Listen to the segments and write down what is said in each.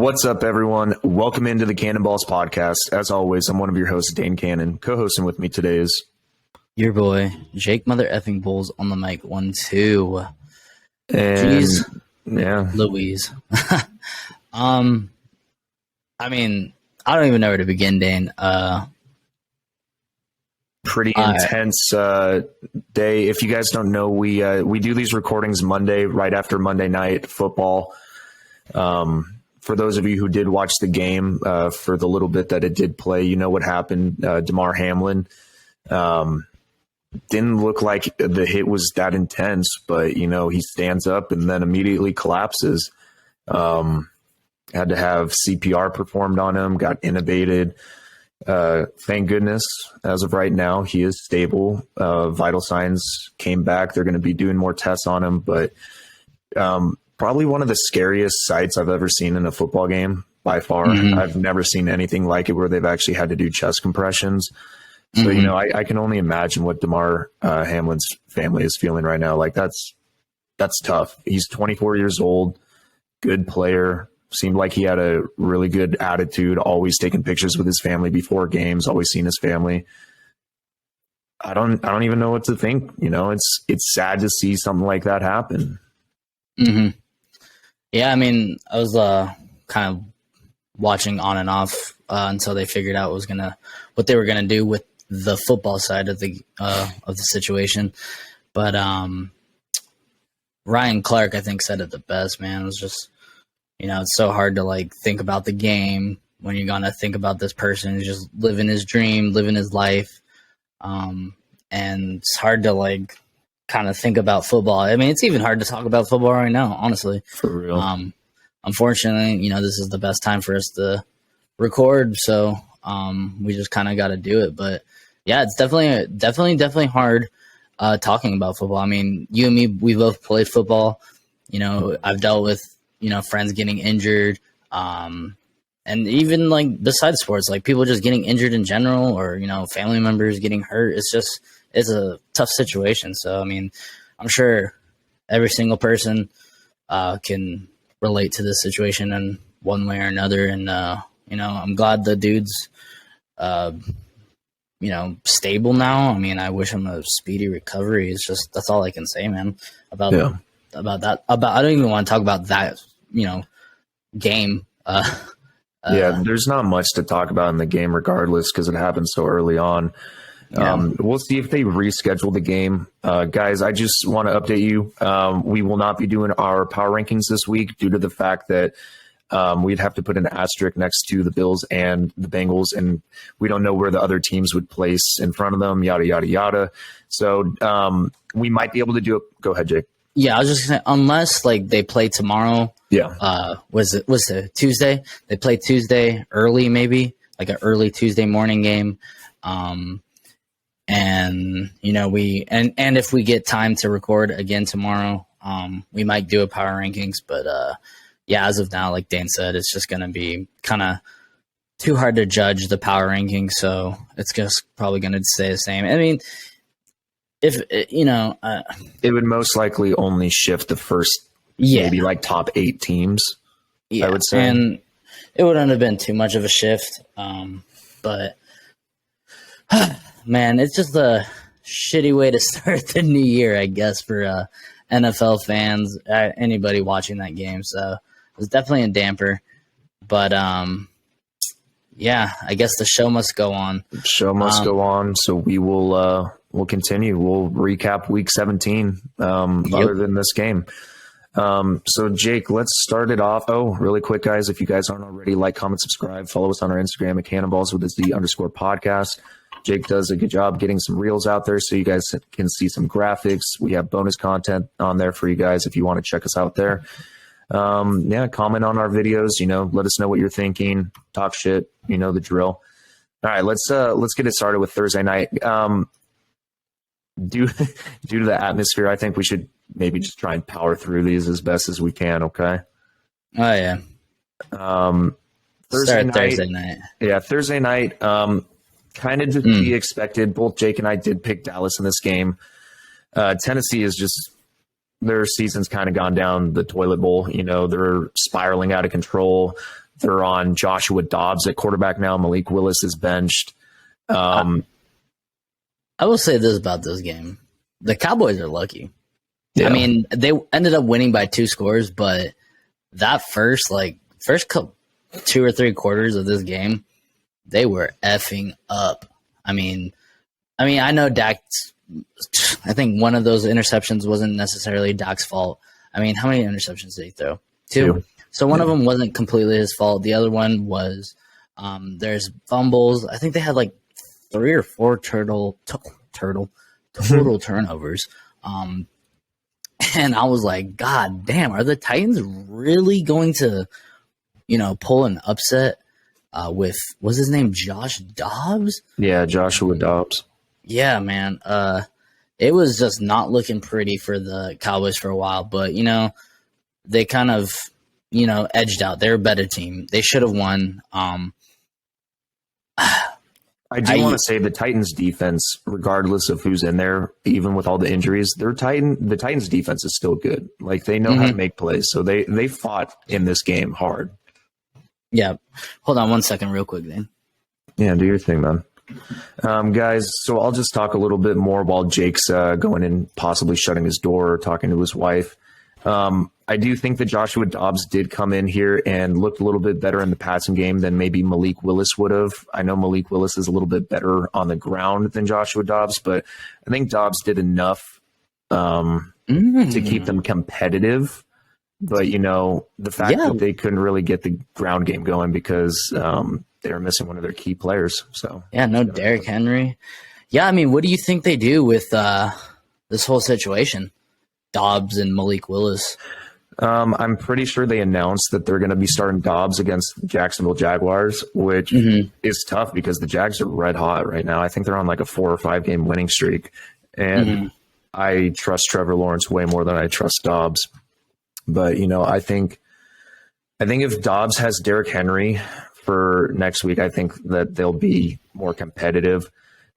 What's up, everyone? Welcome into the Cannonballs podcast. As always, I'm one of your hosts, Dane Cannon. Co-hosting with me today is your boy, Jake Mother Effing Bulls on the mic. 1, 2. and Jeez, yeah, Louise. I mean, I don't even know where to begin, Dane. pretty intense day. If you guys don't know, we do these recordings Monday, right after Monday Night Football. For those of you who did watch the game, for the little bit that it did play, you know what happened. Damar Hamlin didn't look like the hit was that intense, but, you know, he stands up and then immediately collapses. Had to have CPR performed on him, got intubated. Thank goodness, as of right now, he is stable. Vital signs came back. They're going to be doing more tests on him, but probably one of the scariest sights I've ever seen in a football game by far. Mm-hmm. I've never seen anything like it where they've actually had to do chest compressions. So, you know, I can only imagine what Damar Hamlin's family is feeling right now. Like, that's tough. He's 24 years old, good player. Seemed like he had a really good attitude, always taking pictures with his family before games, always seeing his family. I don't even know what to think. You know, it's sad to see something like that happen. Mm-hmm. Yeah, I mean, I was kind of watching on and off until they figured out what they were gonna do with the football side of the situation. But Ryan Clark, I think, said it the best. Man, it was just, you know, it's so hard to like think about the game when you're gonna think about this person who's just living his dream, living his life, and it's hard to like kind of think about football. I mean, it's even hard to talk about football right now, honestly. For real. Unfortunately, you know, this is the best time for us to record, so we just kind of got to do it. But yeah, it's definitely hard talking about football. I mean, you and me, we both played football. You know, I've dealt with, you know, friends getting injured, and even like besides sports, like people just getting injured in general, or, you know, family members getting hurt. It's a tough situation. So, I mean, I'm sure every single person can relate to this situation in one way or another. And, you know, I'm glad the dude's, you know, stable now. I mean, I wish him a speedy recovery. It's just, that's all I can say, man, about that. I don't even want to talk about that, you know, game. Yeah, there's not much to talk about in the game regardless because it happened so early on. Yeah. We'll see if they reschedule the game. Guys, I just want to update you. We will not be doing our power rankings this week due to the fact that we'd have to put an asterisk next to the Bills and the Bengals, and we don't know where the other teams would place in front of them, yada, yada, yada. So we might be able to do it. Go ahead, Jake. Yeah, I was just going to say, unless like they play tomorrow. Yeah. Was it Tuesday? They play Tuesday early, maybe like an early Tuesday morning game. And you know, and if we get time to record again tomorrow, we might do a power rankings, but yeah, as of now, like Dane said, it's just going to be kind of too hard to judge the power rankings. So it's just probably going to stay the same. I mean, if you know, it would most likely only shift the first, maybe like top 8 teams. Yeah, I would say, and it wouldn't have been too much of a shift. But man, it's just a shitty way to start the new year, I guess, for NFL fans, anybody watching that game. So it was definitely a damper. But yeah, I guess the show must go on. The show must go on. So we will we'll continue. We'll recap Week 17 other than this game. So Jake, let's start it off. Oh, really quick, guys. If you guys aren't already, like, comment, subscribe, follow us on our Instagram at Cannonballs with _podcast. Jake does a good job getting some reels out there so you guys can see some graphics. We have bonus content on there for you guys if you want to check us out there. Yeah, comment on our videos, you know, let us know what you're thinking, talk shit, you know the drill. All right, let's get it started with Thursday night. Due to the atmosphere, I think we should maybe just try and power through these as best as we can, okay? Oh yeah. Thursday night. Yeah, Thursday night. Kind of to be expected. Both Jake and I did pick Dallas in this game. Tennessee is just, their season's kind of gone down the toilet bowl. You know, they're spiraling out of control. They're on Joshua Dobbs at quarterback now. Malik Willis is benched. I will say this about this game: the Cowboys are lucky. Yeah. I mean, they ended up winning by 2 scores, but that first 2 or 3 quarters of this game, they were effing up. I mean, I know Dak. I think one of those interceptions wasn't necessarily Dak's fault. I mean, how many interceptions did he throw? 2. So one of them wasn't completely his fault. The other one was there's fumbles. I think they had like 3 or 4 total turnovers. And I was like, God damn, are the Titans really going to, pull an upset with, what's his name, Josh Dobbs? Yeah, Joshua Dobbs. Yeah, man. It was just not looking pretty for the Cowboys for a while, but, they kind of, edged out. They're a better team. They should have won. I do want to say the Titans defense, regardless of who's in there, even with all the injuries, the Titans defense is still good. Like, they know how to make plays. So they fought in this game hard. Yeah. Hold on 1 second real quick, then. Yeah, do your thing, man. Guys, so I'll just talk a little bit more while Jake's going and possibly shutting his door or talking to his wife. I do think that Joshua Dobbs did come in here and looked a little bit better in the passing game than maybe Malik Willis would have. I know Malik Willis is a little bit better on the ground than Joshua Dobbs, but I think Dobbs did enough to keep them competitive. But, the fact that they couldn't really get the ground game going because they were missing one of their key players. So yeah, no Derrick Henry. Yeah, I mean, what do you think they do with this whole situation? Dobbs and Malik Willis. I'm pretty sure they announced that they're going to be starting Dobbs against the Jacksonville Jaguars, which is tough because the Jags are red hot right now. I think they're on like a 4 or 5 game winning streak. And I trust Trevor Lawrence way more than I trust Dobbs. But, I think if Dobbs has Derrick Henry for next week, I think that they'll be more competitive.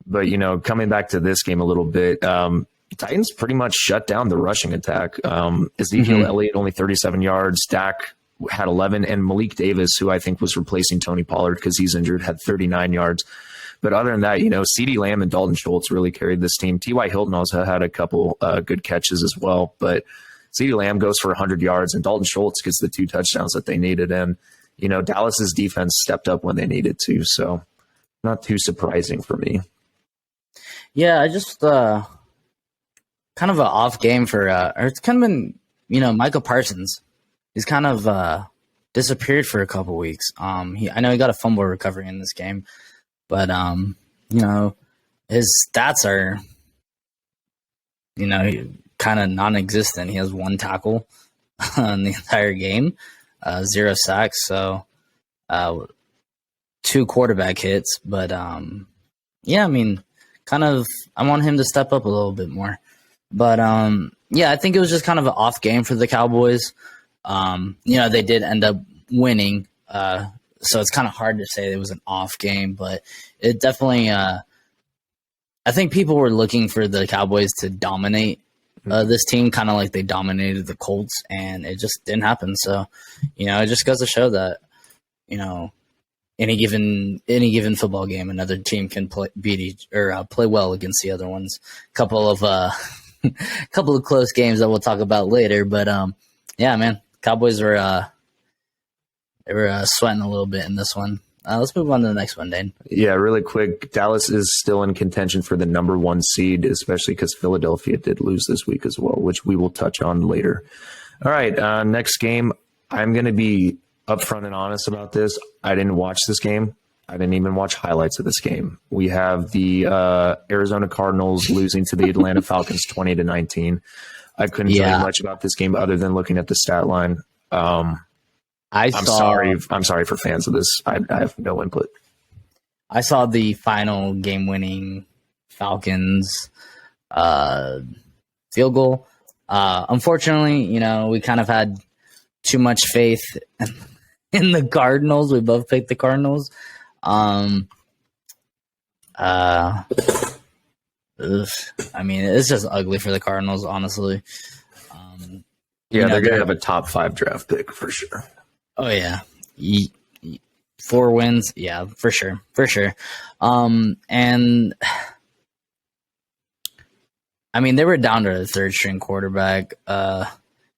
But, coming back to this game a little bit, Titans pretty much shut down the rushing attack. Ezekiel Elliott only 37 yards. Dak had 11, and Malik Davis, who I think was replacing Tony Pollard because he's injured, had 39 yards. But other than that, CeeDee Lamb and Dalton Schultz really carried this team. T.Y. Hilton also had a couple good catches as well. But CeeDee Lamb goes for 100 yards, and Dalton Schultz gets the 2 touchdowns that they needed. And, Dallas's defense stepped up when they needed to. So not too surprising for me. Yeah, I just kind of an off game for or it's kind of been Michael Parsons. He's kind of disappeared for a couple weeks. I know he got a fumble recovery in this game, but his stats are kind of non-existent. He has 1 tackle in the entire game, 0 sacks, so 2 quarterback hits. But yeah, I mean, kind of I want him to step up a little bit more. But, I think it was just kind of an off game for the Cowboys. They did end up winning, so it's kind of hard to say it was an off game, but it definitely I think people were looking for the Cowboys to dominate this team, kind of like they dominated the Colts, and it just didn't happen. So, it just goes to show that, any given football game, another team can play well against the other ones. Couple of close games that we'll talk about later, but yeah, man, Cowboys were they were sweating a little bit in this one. Let's move on to the next one, Dane. Yeah, really quick. Dallas is still in contention for the number 1 seed, especially because Philadelphia did lose this week as well, which we will touch on later. All right, next game. I'm going to be upfront and honest about this. I didn't watch this game. I didn't even watch highlights of this game. We have the Arizona Cardinals losing to the Atlanta Falcons 20-19. I couldn't tell you much about this game other than looking at the stat line. I'm sorry for fans of this. I have no input. I saw the final game-winning Falcons field goal. Unfortunately, we kind of had too much faith in the Cardinals. We both picked the Cardinals. I mean, it's just ugly for the Cardinals, honestly. They're going to have a top 5 draft pick for sure. Oh, yeah. 4 wins. Yeah, for sure. And I mean, they were down to the third string quarterback.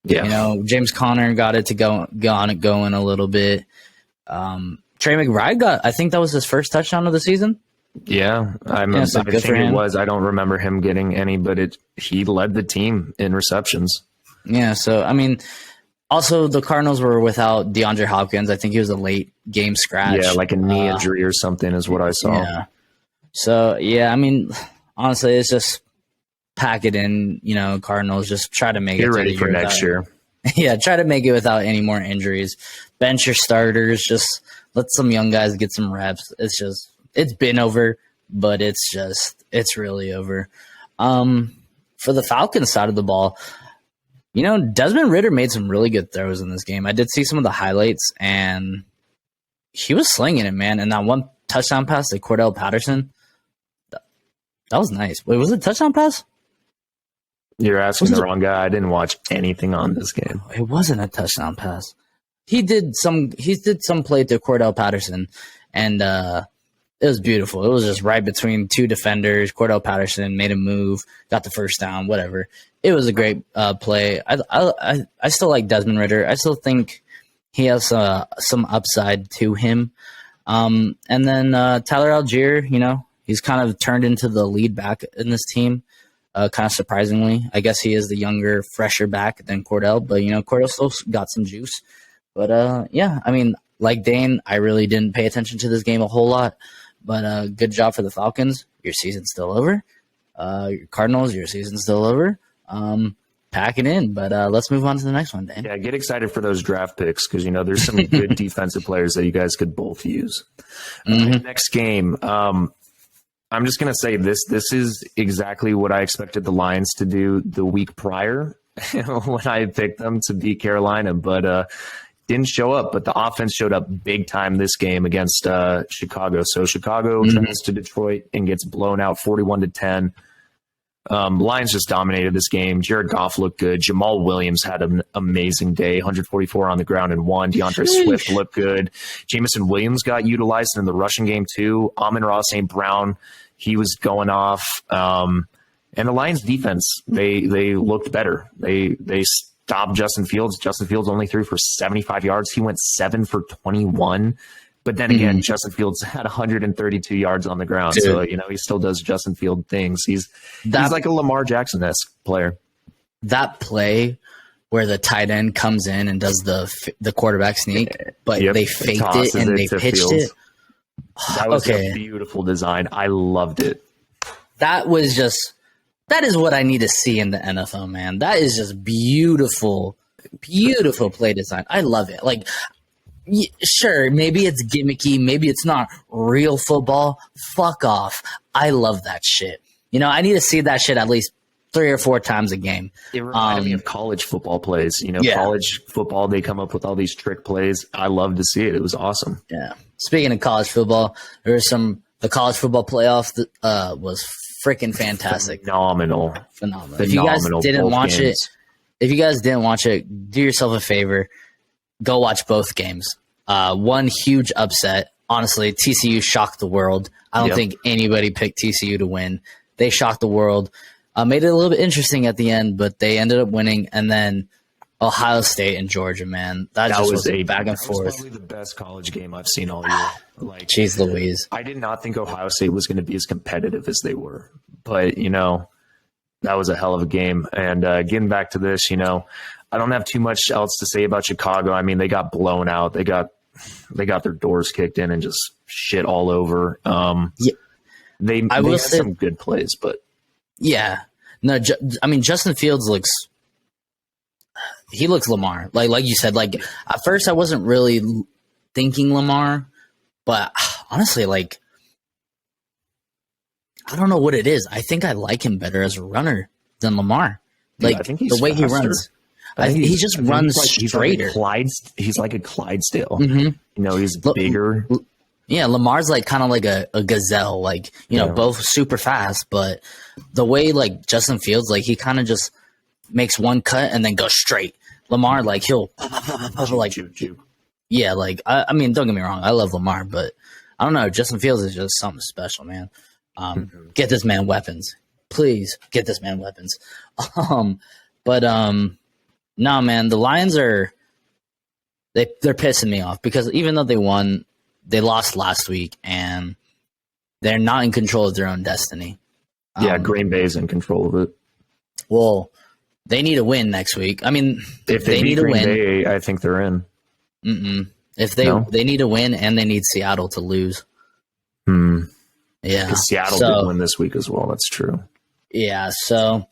James Conner got it to go on it going a little bit. Trey McBride I think that was his first touchdown of the season. Yeah, I think it was. I don't remember him getting any, but he led the team in receptions. Yeah, so I mean, also the Cardinals were without DeAndre Hopkins. I think he was a late game scratch. Yeah, like a knee injury or something is what I saw. Yeah. So yeah, I mean, honestly, it's just pack it in. Cardinals just try to make it ready for next year. Yeah, try to make it without any more injuries. Bench your starters. Just let some young guys get some reps. It's been over, but it's really over. For the Falcons side of the ball, Desmond Ridder made some really good throws in this game. I did see some of the highlights, and he was slinging it, man. And that one touchdown pass to Cordell Patterson, that was nice. Wait, was it a touchdown pass? You're asking the wrong guy. I didn't watch anything on this game. It wasn't a touchdown pass. He did some play to Cordell Patterson, and it was beautiful. It was just right between two defenders. Cordell Patterson made a move, got the first down, whatever. It was a great play. I still like Desmond Ridder. I still think he has some upside to him. And then Tyler Algier, he's kind of turned into the lead back in this team, kind of surprisingly. I guess he is the younger, fresher back than Cordell, but, Cordell still got some juice. But, yeah, I mean, like Dane, I really didn't pay attention to this game a whole lot. But good job for the Falcons. Your season's still over. Your Cardinals, your season's still over. Pack it in. But let's move on to the next one, Dan. Yeah, get excited for those draft picks because, there's some good defensive players that you guys could both use. Next game, I'm just going to say this is exactly what I expected the Lions to do the week prior when I picked them to beat Carolina. But didn't show up, but the offense showed up big time this game against Chicago. So Chicago travels to Detroit and gets blown out 41-10. Lions just dominated this game. Jared Goff looked good. Jamal Williams had an amazing day, 144 on the ground and 1. DeAndre Swift looked good. Jameson Williams got utilized in the rushing game too. Amon-Ra St. Brown, he was going off. And the Lions defense, they looked better. They stopped Justin Fields. Justin Fields only threw for 75 yards. He went 7 for 21. But then again, Justin Fields had 132 yards on the ground. Dude. So, he still does Justin Field things. He's like a Lamar Jackson-esque player. That play where the tight end comes in and does the quarterback sneak, but they faked it and they pitched Fields. It. That was a beautiful design. I loved it. That is what I need to see in the NFL, man. That is just beautiful, beautiful play design. I love it. Like, sure, maybe it's gimmicky, maybe it's not real football. Fuck off. I love that shit. I need to see that shit at least 3 or 4 times a game. It reminded me of college football plays. College football, they come up with all these trick plays. I love to see it. It was awesome. Yeah. Speaking of college football, the college football playoff was freaking fantastic. Phenomenal. If you guys didn't watch it, do yourself a favor. Go watch both games. One huge upset. Honestly, TCU shocked the world. I don't think anybody picked TCU to win. They shocked the world. Made it a little bit interesting at the end, but they ended up winning. And then Ohio State and Georgia, man. That was a back and forth. That was probably the best college game I've seen all year. Jeez Louise. I did not think Ohio State was going to be as competitive as they were. But, that was a hell of a game. And getting back to this, I don't have too much else to say about Chicago. I mean, they got blown out. They got their doors kicked in and just shit all over. They had some good plays, but yeah, no. Justin Fields looks Lamar. Like you said. Like at first, I wasn't really thinking Lamar, but honestly, I don't know what it is. I think I like him better as a runner than Lamar. Like I think he's the way faster. he runs. He just runs straighter. He's like a Clydesdale. He's bigger. Yeah, Lamar's kind of like a gazelle, both super fast, but the way Justin Fields, he kind of just makes one cut and then goes straight. Lamar, he'll Juke. yeah, like I mean, don't get me wrong, I love Lamar, but I don't know. Justin Fields is just something special, man. Get this man weapons, please. Get this man weapons. But no, man, the Lions are they're pissing me off because even though they won, they lost last week and they're not in control of their own destiny. Yeah, Green Bay's in control of it. Well, they need a win next week. I mean, If they need beat a Green win. Bay, I think they're in. If they need a win and they need Seattle to lose. Yeah, 'Cause Seattle did win this week as well. That's true. Yeah, so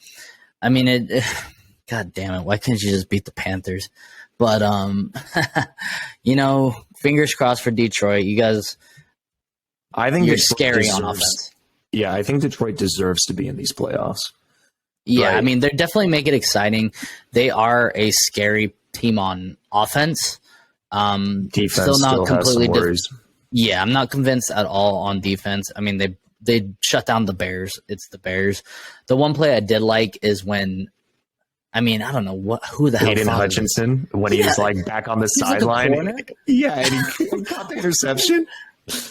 I mean, God damn it! Why couldn't you just beat the Panthers? But fingers crossed for Detroit. You guys, I think you're Detroit scary on deserves- offense. Yeah, I think Detroit deserves to be in these playoffs. Yeah, Right. I mean, they're definitely make it exciting. They are a scary team on offense. Defense still not still has completely some worries. Yeah, I'm not convinced at all on defense. I mean, they shut down the Bears. It's the Bears. The one play I did like is when, I mean, I don't know who the hell Aiden thought of this. Hutchinson, when he was Yeah. like back on the He's like a sideline. corner. Yeah, and he caught the interception.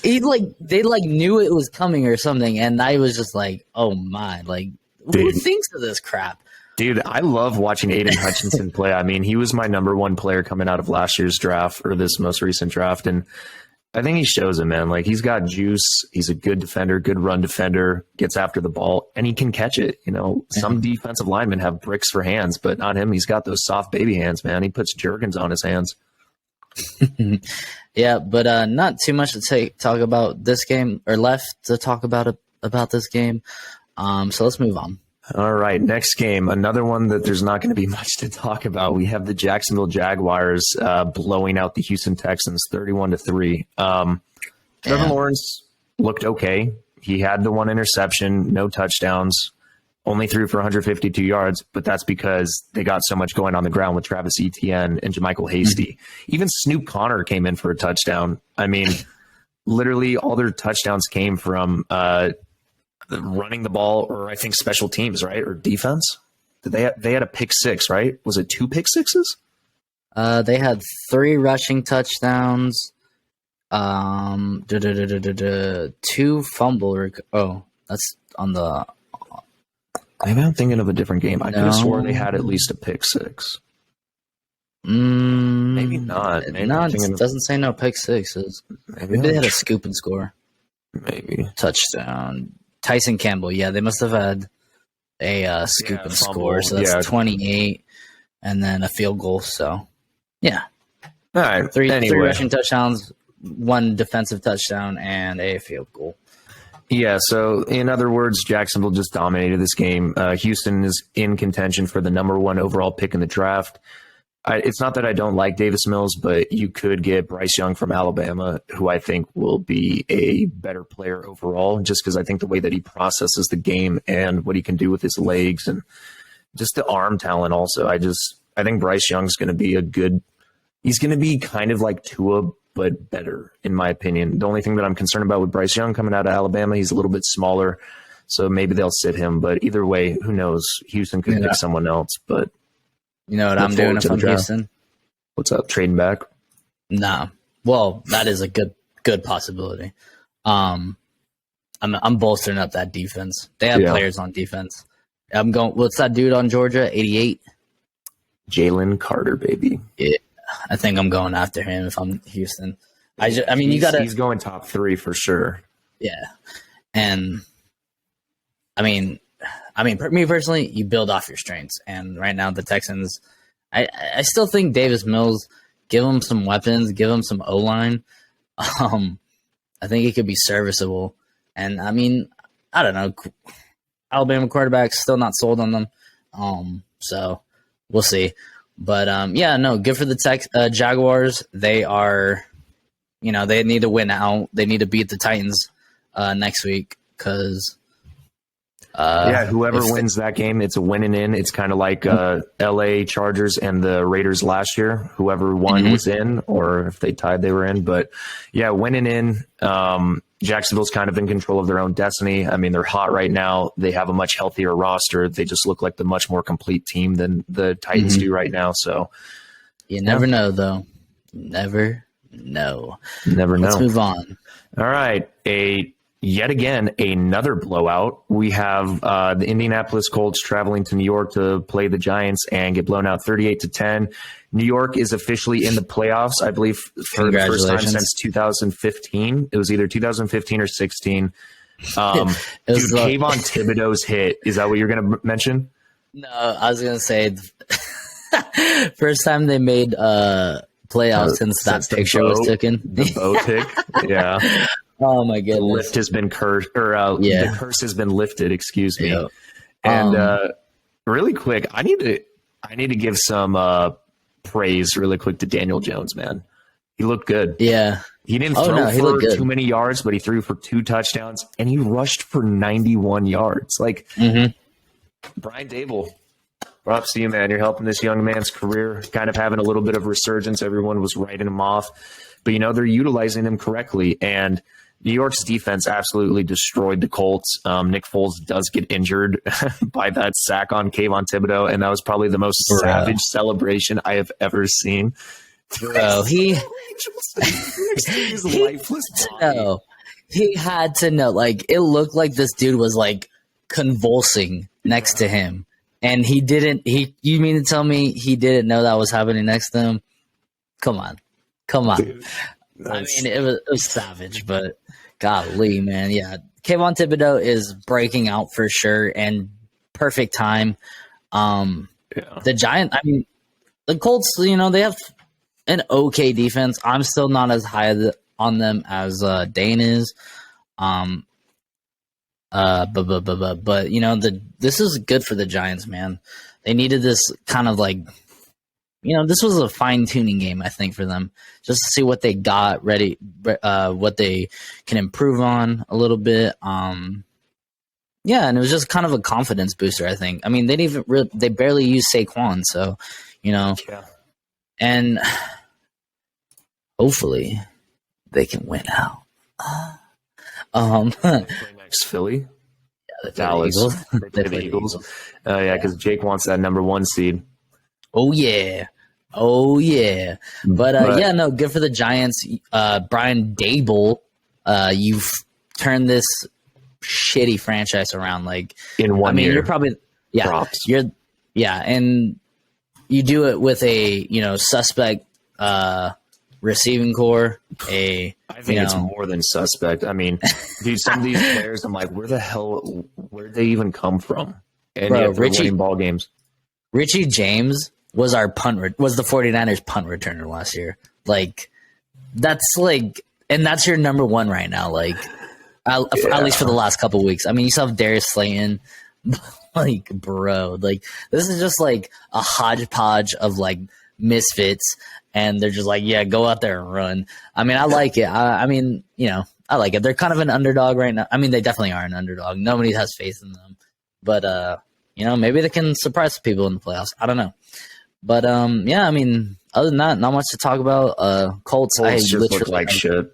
They knew it was coming or something, and I was just like, oh my, like who Dude. thinks of this crap? Dude, I love watching Aiden Hutchinson play. I mean, he was my number one player coming out of last year's draft or this most recent draft. And I think he shows it, man. Like, he's got juice. He's a good defender, good run defender, gets after the ball, and he can catch it. Some defensive linemen have bricks for hands, but not him. He's got those soft baby hands, man. He puts Jergens on his hands. Yeah, but not too much to talk about this game or left to talk about this game. So let's move on. All right, next game, another one that there's not going to be much to talk about. We have the Jacksonville Jaguars blowing out the Houston Texans 31-3. Trevor Lawrence looked okay. He had the one interception, no touchdowns, only threw for 152 yards, but that's because they got so much going on the ground with Travis Etienne and JaMychal Hasty. Even Snoop Connor came in for a touchdown. I mean, literally all their touchdowns came from running the ball, or I think special teams, right? Or defense. They had a pick six, right? Was it 2 pick sixes? They had 3 rushing touchdowns. 2 fumble. That's on the. Maybe I'm thinking of a different game. I could have No. swore they had at least a pick six. Maybe not. Maybe No, I'm it thinking of- doesn't say no pick sixes. Maybe they had a scoop and score maybe. touchdown. Tyson Campbell. Yeah, they must have had a scoop and fumble, score. So that's yeah. 28, and then a field goal. So yeah, All right. three anyway. rushing touchdowns, 1 defensive touchdown, and a field goal. Yeah, so in other words, Jacksonville just dominated this game. Houston is in contention for the number 1 overall pick in the draft. It's not that I don't like Davis Mills, but you could get Bryce Young from Alabama, who I think will be a better player overall, just because I think the way that he processes the game and what he can do with his legs and just the arm talent also. I think Bryce Young's going to be he's going to be kind of like Tua, but better, in my opinion. The only thing that I'm concerned about with Bryce Young coming out of Alabama, he's a little bit smaller, so maybe they'll sit him. But either way, who knows? Houston could pick someone else. But You know what Look I'm doing forward if to the I'm draft. Houston? what's up? Trading back? No. Well, that is a good possibility. I'm bolstering up that defense. They have Yeah. players on defense. I'm going. What's that dude on Georgia? 88. Jalen Carter, baby. I think I'm going after him if I'm Houston. I mean, you gotta. He's going top 3 for sure. Yeah, and me personally, you build off your strengths, and right now the Texans, I still think Davis Mills, give him some weapons, give him some O line. I think it could be serviceable, and I mean, I don't know, Alabama quarterbacks still not sold on them, so we'll see. But yeah, no, good for the Jaguars. They are, they need to win out. They need to beat the Titans next week because whoever wins that game, it's a winning in. It's kind of like LA Chargers and the Raiders last year. Whoever won was in, or if they tied, they were in. But yeah, winning in. Jacksonville's kind of in control of their own destiny. I mean, they're hot right now. They have a much healthier roster. They just look like the much more complete team than the Titans do right now. So you never know, though. You never know. Never know. Let's move on. All right. Yet again, another blowout. We have the Indianapolis Colts traveling to New York to play the Giants and get blown out 38-10. New York is officially in the playoffs, I believe, for the first time since 2015. It was either 2015 or 16. Dude, Kayvon Thibodeau's hit. Is that what you're going to mention? No, I was going to say first time they made playoffs since that picture was taken. The bow pick. Yeah. Oh my goodness! The lift has been cursed, or the curse has been lifted. Excuse me. Yeah. And really quick, I need to give some praise really quick to Daniel Jones. Man, he looked good. Yeah, he didn't throw for too many yards, but he threw for 2 touchdowns, and he rushed for 91 yards. Like Brian Dable. Props to you, man. You're helping this young man's career, kind of having a little bit of resurgence. Everyone was writing him off, but they're utilizing him correctly. And New York's defense absolutely destroyed the Colts. Nick Foles does get injured by that sack on Kayvon Thibodeau, and that was probably the most savage celebration I have ever seen. Bro, he had to know. Like, it looked like this dude was like convulsing next to him, and he didn't. You mean to tell me he didn't know that was happening next to him? Come on. Dude, I mean, it was savage, but golly, man. Yeah. Kayvon Thibodeau is breaking out for sure, and perfect time. The Giants, I mean, the Colts, they have an okay defense. I'm still not as high on them as Dane is. But this is good for the Giants, man. They needed this kind of like, this was a fine-tuning game, I think, for them, just to see what they got ready, what they can improve on a little bit. And it was just kind of a confidence booster, I think. I mean, they barely used Saquon, so, and hopefully they can win out. Next Philly? Yeah, Dallas. They play the Eagles. Because Jake wants that number 1 seed. Oh yeah. But good for the Giants. Brian Dable, you've turned this shitty franchise around. Like, in 1 year. You're probably props. And you do it with a suspect receiving core. I think it's more than suspect. I mean, dude, some of these players, I'm like, where'd they even come from? And they're winning ball games. Richie James was the 49ers punt returner last year. Like, that's like, and that's your number 1 right now. Like, at least for the last couple of weeks. I mean, you still have Darius Slayton. Like, bro, like, this is just like a hodgepodge of like misfits, and they're just like, yeah, go out there and run. I mean, I like it. I like it. They're kind of an underdog right now. I mean, they definitely are an underdog. Nobody has faith in them, but maybe they can surprise people in the playoffs. I don't know. But I mean, other than that, not much to talk about. Colts just look like shit.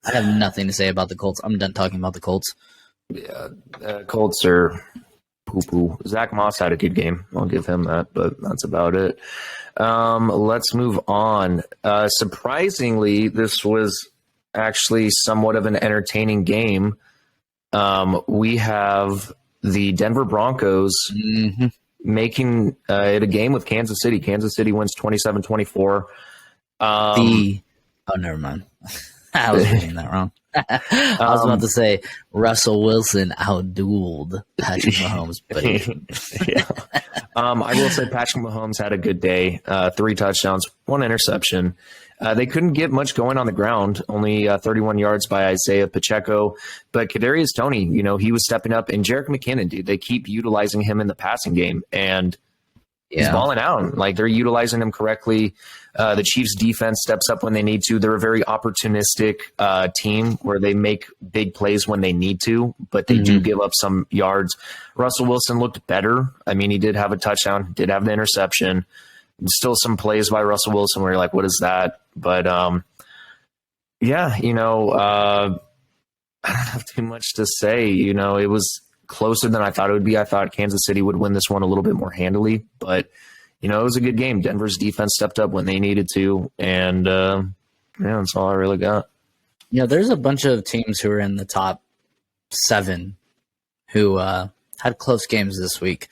I have nothing to say about the Colts. I'm done talking about the Colts. Yeah, Colts are poo-poo. Zach Moss had a good game. I'll give him that, but that's about it. Let's move on. Surprisingly, this was actually somewhat of an entertaining game. We have the Denver Broncos making it a game with Kansas City. Kansas City wins 27-24. Never mind. I was reading that wrong. I was about to say Russell Wilson outdueled Patrick Mahomes, but I will say Patrick Mahomes had a good day. 3 touchdowns, 1 interception. They couldn't get much going on the ground, only 31 yards by Isaiah Pacheco. But Kadarius Toney, he was stepping up. And Jerick McKinnon, dude, they keep utilizing him in the passing game. And he's balling out. Like, they're utilizing him correctly. The Chiefs' defense steps up when they need to. They're a very opportunistic team where they make big plays when they need to, but they do give up some yards. Russell Wilson looked better. I mean, he did have a touchdown, did have the interception. Still some plays by Russell Wilson where you're like, what is that? But, I don't have too much to say. It was closer than I thought it would be. I thought Kansas City would win this one a little bit more handily, but it was a good game. Denver's defense stepped up when they needed to, and Yeah, that's all I really got. There's a bunch of teams who are in the top 7 who had close games this week.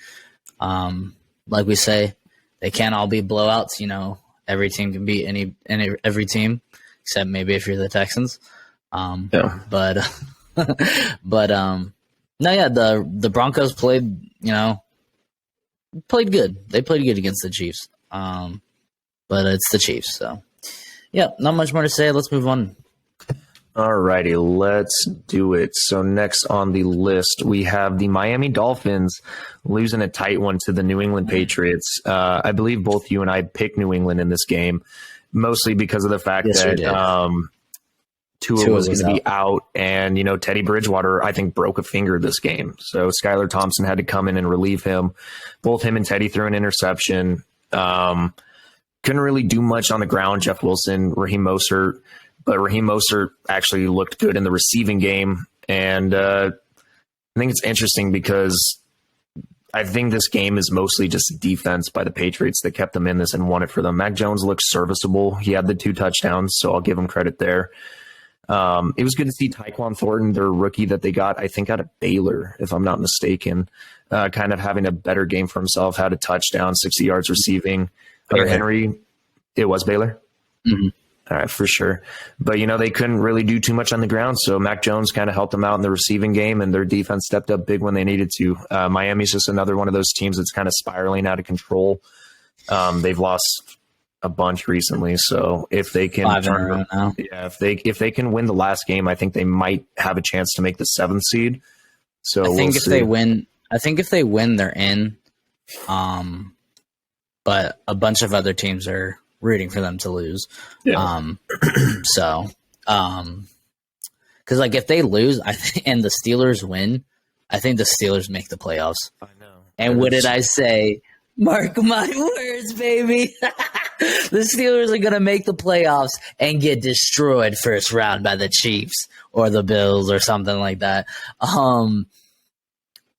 Like we say, they can't all be blowouts. Every team can beat every team, except maybe if you're the Texans. Yeah. But no, yeah, the Broncos played good. They played good against the Chiefs. But it's the Chiefs, so yeah, not much more to say. Let's move on. Alrighty, let's do it. So next on the list, we have the Miami Dolphins losing a tight one to the New England Patriots. I believe both you and I picked New England in this game, mostly because of the fact that Tua was going to be out, and Teddy Bridgewater, I think, broke a finger this game. So Skylar Thompson had to come in and relieve him. Both him and Teddy threw an interception. Couldn't really do much on the ground. Jeff Wilson, Raheem Mostert. But Raheem Mostert actually looked good in the receiving game. And I think it's interesting because I think this game is mostly just defense by the Patriots that kept them in this and won it for them. Mac Jones looked serviceable. He had the 2 touchdowns, so I'll give him credit there. It was good to see Tyquan Thornton, their rookie that they got, I think, out of Baylor, if I'm not mistaken, kind of having a better game for himself, had a touchdown, 60 yards receiving. Hunter Henry, it was Baylor? Mm-hmm. All right, for sure. But, they couldn't really do too much on the ground. So Mac Jones kind of helped them out in the receiving game, and their defense stepped up big when they needed to. Miami's just another one of those teams that's kind of spiraling out of control. They've lost a bunch recently. So if they can if they can win the last game, I think they might have a chance to make the 7th seed. So I think if they win, they're in. But a bunch of other teams are rooting for them to lose. Yeah. Because if they lose, and the Steelers win, I think the Steelers make the playoffs. I know. And what did I say? Mark my words, baby. The Steelers are going to make the playoffs and get destroyed first round by the Chiefs or the Bills or something like that.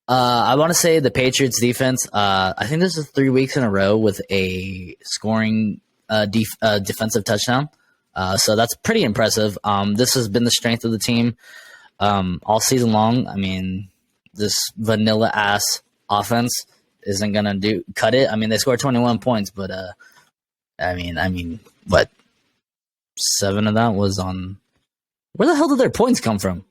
I want to say the Patriots defense, I think this is 3 weeks in a row with a scoring defensive touchdown. So that's pretty impressive. This has been the strength of the team all season long. I mean, this vanilla ass offense isn't going to cut it. I mean, they scored 21 points, but I mean, what? 7 of that was on. Where the hell did their points come from?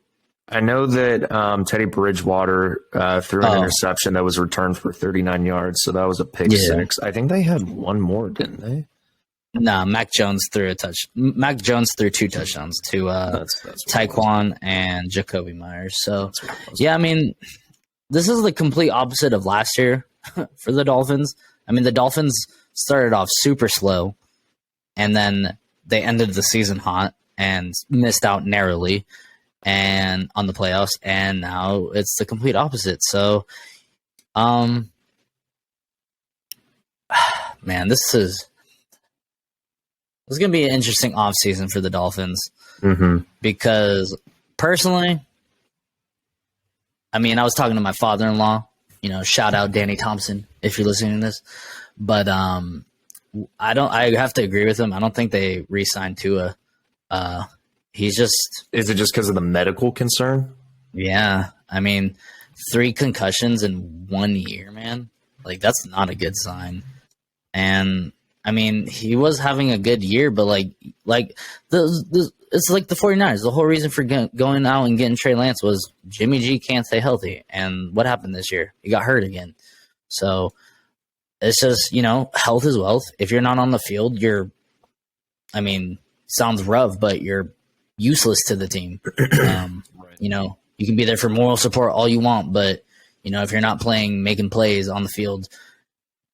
I know that Teddy Bridgewater threw an interception that was returned for 39 yards, so that was a pick 6. I think they had one more, didn't they? No, Mac Jones threw 2 touchdowns to Tyquan and Jacoby Myers. So, yeah, I mean, this is the complete opposite of last year for the Dolphins. I mean, the Dolphins started off super slow, and then they ended the season hot and missed out narrowly and on the playoffs, and now it's the complete opposite. So, man, this is going to be an interesting offseason for the Dolphins because personally, I mean, I was talking to my father-in-law, shout out Danny Thompson if you're listening to this, but I have to agree with him. I don't think they re-signed Tua. Is it just because of the medical concern? Yeah. I mean, 3 concussions in 1 year, man. Like, that's not a good sign. And I mean, he was having a good year, but it's like the 49ers. The whole reason for going out and getting Trey Lance was Jimmy G can't stay healthy. And what happened this year? He got hurt again. So it's just, health is wealth. If you're not on the field, sounds rough, but you're useless to the team. Right. You can be there for moral support all you want, but, if you're not playing, making plays on the field,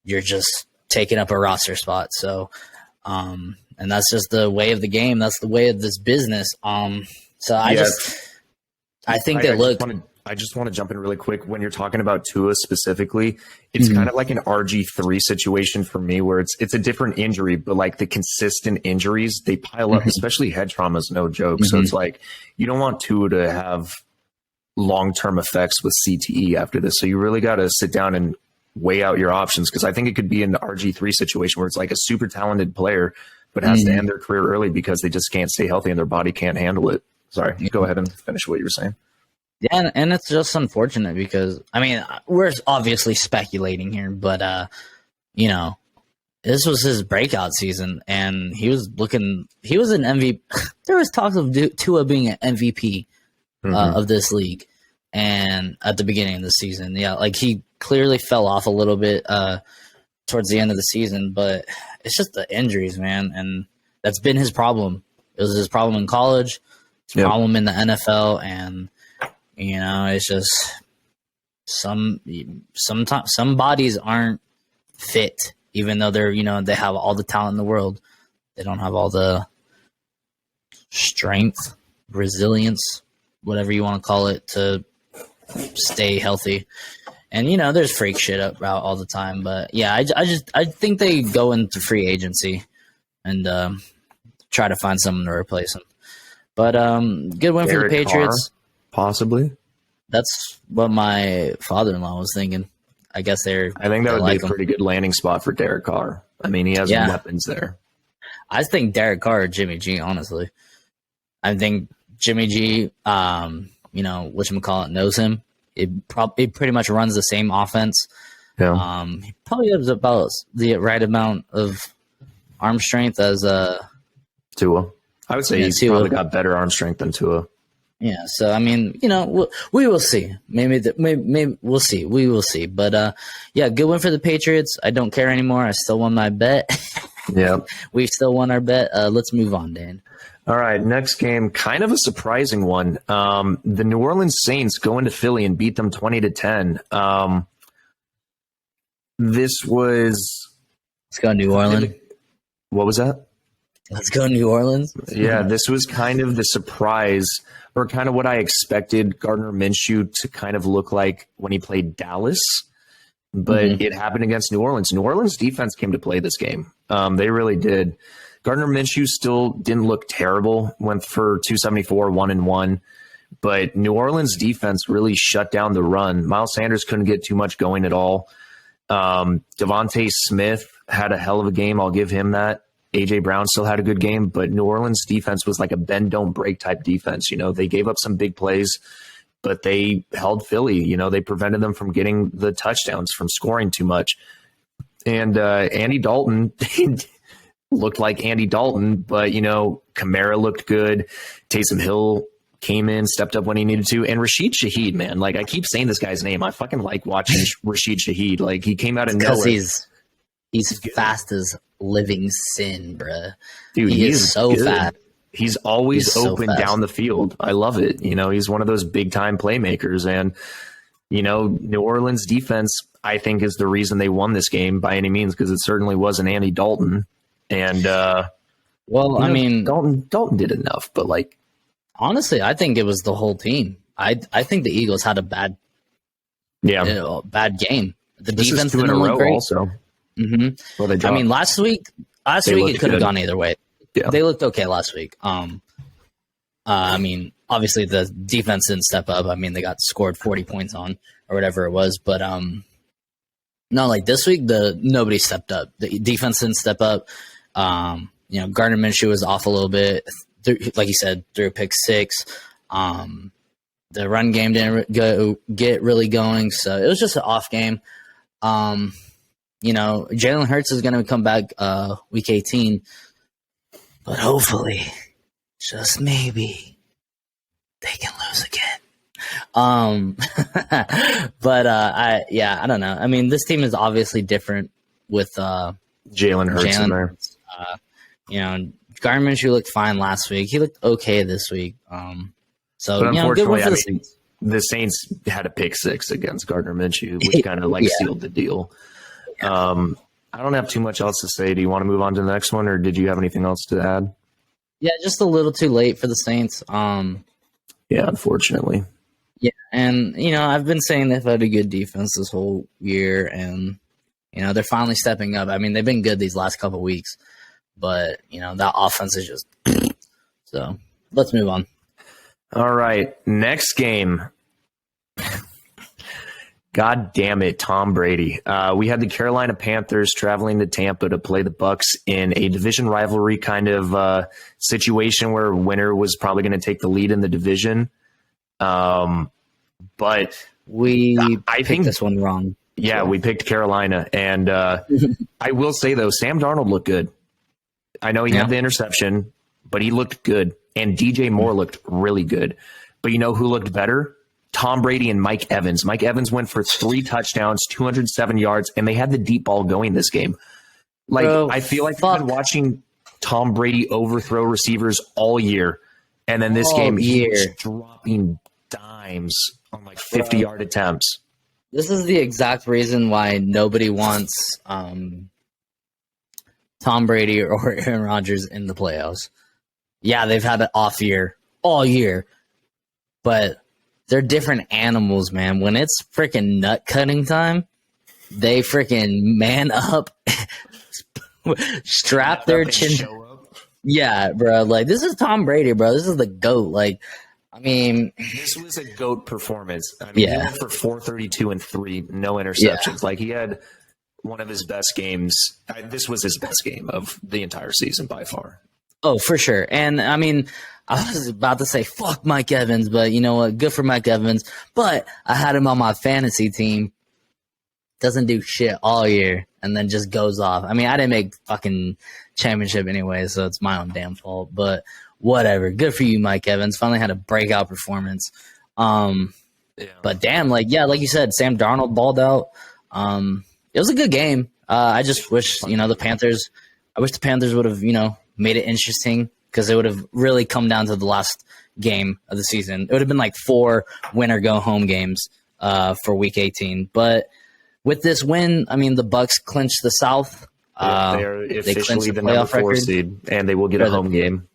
you're just taking up a roster spot. So, and that's just the way of the game. That's the way of this business. I just want to jump in really quick. When you're talking about Tua specifically, it's kind of like an RG3 situation for me where it's a different injury, but like the consistent injuries, they pile up, especially head trauma is no joke. So it's like, you don't want Tua to have long-term effects with CTE after this. So you really got to sit down and weigh out your options, because I think it could be an RG3 situation where it's like a super talented player, but has to end their career early because they just can't stay healthy and their body can't handle it. Sorry, go ahead and finish what you were saying. Yeah, and it's just unfortunate because, I mean, we're obviously speculating here, but, you know, this was his breakout season, and he was an MVP. There was talks of Tua being an MVP of this league, and at the beginning of the season, yeah, like he clearly fell off a little bit towards the end of the season, but it's just the injuries, man, and that's been his problem. It was his problem in college, his problem in the NFL, and you know, it's just some bodies aren't fit. Even though they're, you know, they have all the talent in the world, they don't have all the strength, resilience, whatever you want to call it, to stay healthy. And, you know, there's freak shit out all the time. But, yeah, I think they go into free agency and try to find someone to replace him. But good win for the Patriots. Carr, possibly. That's what my father-in-law was thinking. I guess I think that would like be a pretty good landing spot for Derek Carr. I mean, he has weapons there. I think Derek Carr or Jimmy G, honestly. I think Jimmy G, you know, whatchamacallit, knows him. It pretty much runs the same offense. Yeah. He probably has about the right amount of arm strength as Tua. I would say he's probably got better arm strength than Tua. Yeah, so I mean, you know, we will see. Maybe we'll see. We will see. But yeah, good win for the Patriots. I don't care anymore. I still won my bet. Yeah, we still won our bet. Let's move on, Dan. All right, next game, kind of a surprising one. The New Orleans Saints go into Philly and beat them 20-10. This was. Let's go New Orleans. What was that? Let's go New Orleans. Yeah, this was kind of the surprise, or kind of what I expected Gardner Minshew to kind of look like when he played Dallas. But it happened against New Orleans. New Orleans defense came to play this game. They really did. Gardner Minshew still didn't look terrible. Went for 274, 1-1. But New Orleans defense really shut down the run. Miles Sanders couldn't get too much going at all. Devontae Smith had a hell of a game. I'll give him that. A.J. Brown still had a good game, but New Orleans defense was like a bend, don't break type defense. You know, they gave up some big plays, but they held Philly. You know, they prevented them from getting the touchdowns, from scoring too much. And Andy Dalton looked like Andy Dalton, but, you know, Kamara looked good. Taysom Hill came in, stepped up when he needed to. And Rashid Shaheed, man, like I keep saying this guy's name. I fucking like watching Rashid Shaheed. Like he came out of nowhere. Because he's fast as living sin, bruh. Dude, he is so good. fast. He's always open so down the field. I love it. You know, he's one of those big time playmakers. And, you know, New Orleans defense, I think, is the reason they won this game by any means, because it certainly wasn't Andy Dalton. And, well, I mean, Dalton did enough, but like, honestly, I think it was the whole team. I think the Eagles had a bad game. The defense didn't look great. Also. Mm-hmm. Well, I mean, last week it could have gone either way. Yeah. They looked okay last week. I mean, obviously the defense didn't step up. I mean, they got scored 40 points on or whatever it was, but no, like this week, nobody stepped up. The defense didn't step up. You know, Gardner Minshew was off a little bit. Like you said, threw a pick six. The run game didn't get really going, so it was just an off game. You know, Jalen Hurts is going to come back week 18, but hopefully, just maybe, they can lose again. But I don't know. I mean, this team is obviously different with Jalen Hurts in there. You know, Gardner Minshew looked fine last week. He looked okay this week. So, but you know, good one for the Saints. The Saints had a pick six against Gardner Minshew, which kind of like sealed the deal. I don't have too much else to say. Do you want to move on to the next one, or did you have anything else to add? Yeah, just a little too late for the Saints. Yeah, unfortunately. Yeah, and, you know, I've been saying they've had a good defense this whole year, and, you know, they're finally stepping up. I mean, they've been good these last couple of weeks, but, you know, that offense is just – so, let's move on. All right, next game. God damn it, Tom Brady. We had the Carolina Panthers traveling to Tampa to play the Bucks in a division rivalry kind of situation where winner was probably going to take the lead in the division. But I think this one wrong. Yeah, we picked Carolina. And I will say, though, Sam Darnold looked good. I know he had the interception, but he looked good. And DJ Moore looked really good. But you know who looked better? Tom Brady and Mike Evans. Mike Evans went for 3 touchdowns, 207 yards, and they had the deep ball going this game. Like, bro, I feel like I've been watching Tom Brady overthrow receivers all year. And then this game, he was dropping dimes on like 50-yard attempts. This is the exact reason why nobody wants Tom Brady or Aaron Rodgers in the playoffs. Yeah, they've had an off year all year, but they're different animals, man. When it's freaking nut cutting time, they freaking man up, strap their chin. Yeah, bro. Like, this is Tom Brady, bro. This is the GOAT. Like, I mean, this was a GOAT performance. I mean, he went for 432 and 3, no interceptions. Yeah. Like, he had one of his best games. This was his best game of the entire season by far. Oh, for sure. And I mean, I was about to say, fuck Mike Evans, but you know what? Good for Mike Evans. But I had him on my fantasy team. Doesn't do shit all year and then just goes off. I mean, I didn't make fucking championship anyway, so it's my own damn fault. But whatever. Good for you, Mike Evans. Finally had a breakout performance. But damn, like you said, Sam Darnold balled out. It was a good game. I just wish, the Panthers would have, made it interesting, because it would have really come down to the last game of the season. It would have been like 4 win-or-go-home games for Week 18. But with this win, I mean, the Bucks clinched the South. They are officially the number 4 seed, and they will get a home game.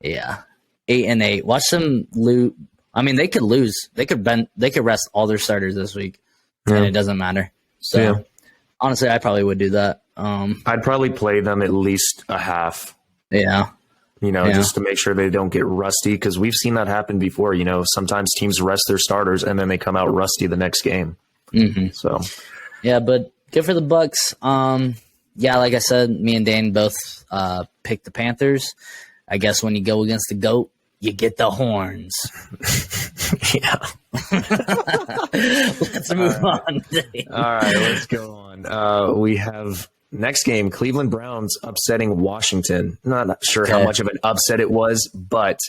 Yeah, 8-8. Watch them lose. I mean, they could lose. They could rest all their starters this week, and it doesn't matter. So, honestly, I probably would do that. I'd probably play them at least a half. Yeah. Just to make sure they don't get rusty, because we've seen that happen before. Sometimes teams rest their starters and then they come out rusty the next game. Mm-hmm. So, yeah, but good for the Bucks. Like I said, me and Dane both picked the Panthers. I guess when you go against the GOAT, you get the horns. Yeah. Let's move on. All right, let's go on. We have next game, Cleveland Browns upsetting Washington. Not sure how much of an upset it was, but,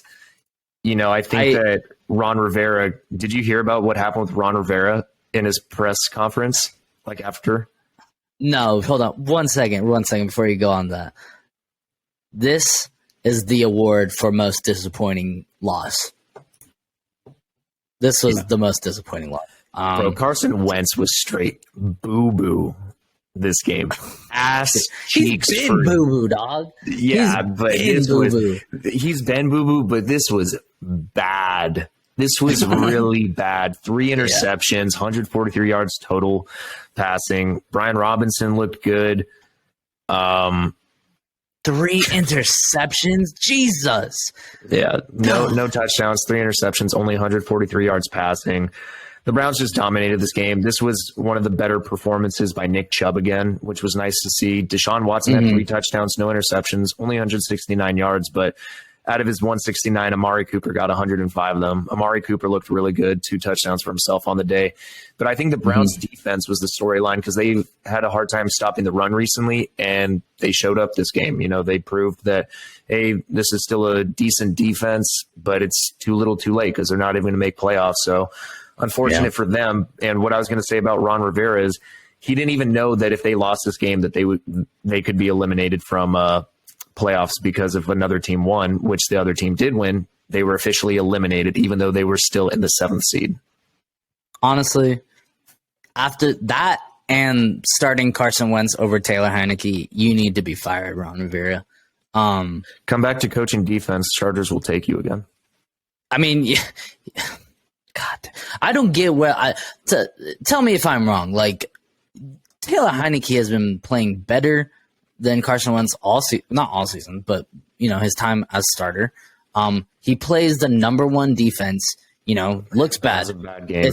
I think that Ron Rivera, did you hear about what happened with Ron Rivera in his press conference, like after? No, hold on. One second before you go on that. This is the award for most disappointing loss. This was the most disappointing loss. Bro, Carson Wentz was straight boo-boo this game. Ass cheeks. He's been boo-boo, dog. Yeah, but he's been boo-boo, but this was bad. This was really bad. 3 interceptions, 143 yards total passing. Brian Robinson looked good. 3 interceptions? Jesus. Yeah, no touchdowns, 3 interceptions, only 143 yards passing. The Browns just dominated this game. This was one of the better performances by Nick Chubb again, which was nice to see. Deshaun Watson had 3 touchdowns, no interceptions, only 169 yards, but out of his 169, Amari Cooper got 105 of them. Amari Cooper looked really good, 2 touchdowns for himself on the day. But I think the Browns' defense was the storyline, because they had a hard time stopping the run recently, and they showed up this game. They proved that, hey, this is still a decent defense, but it's too little too late, because they're not even going to make playoffs. So unfortunate for them. And what I was going to say about Ron Rivera is he didn't even know that if they lost this game that they could be eliminated from playoffs, because if another team won, which the other team did win, they were officially eliminated, even though they were still in the 7th seed. Honestly, after that and starting Carson Wentz over Taylor Heineke, you need to be fired, Ron Rivera. Come back to coaching defense. Chargers will take you again. I mean, God, I don't get tell me if I'm wrong. Like, Taylor Heineke has been playing better than Carson Wentz not all season, but his time as starter. He plays the number 1 defense. Looks bad. It's a bad game.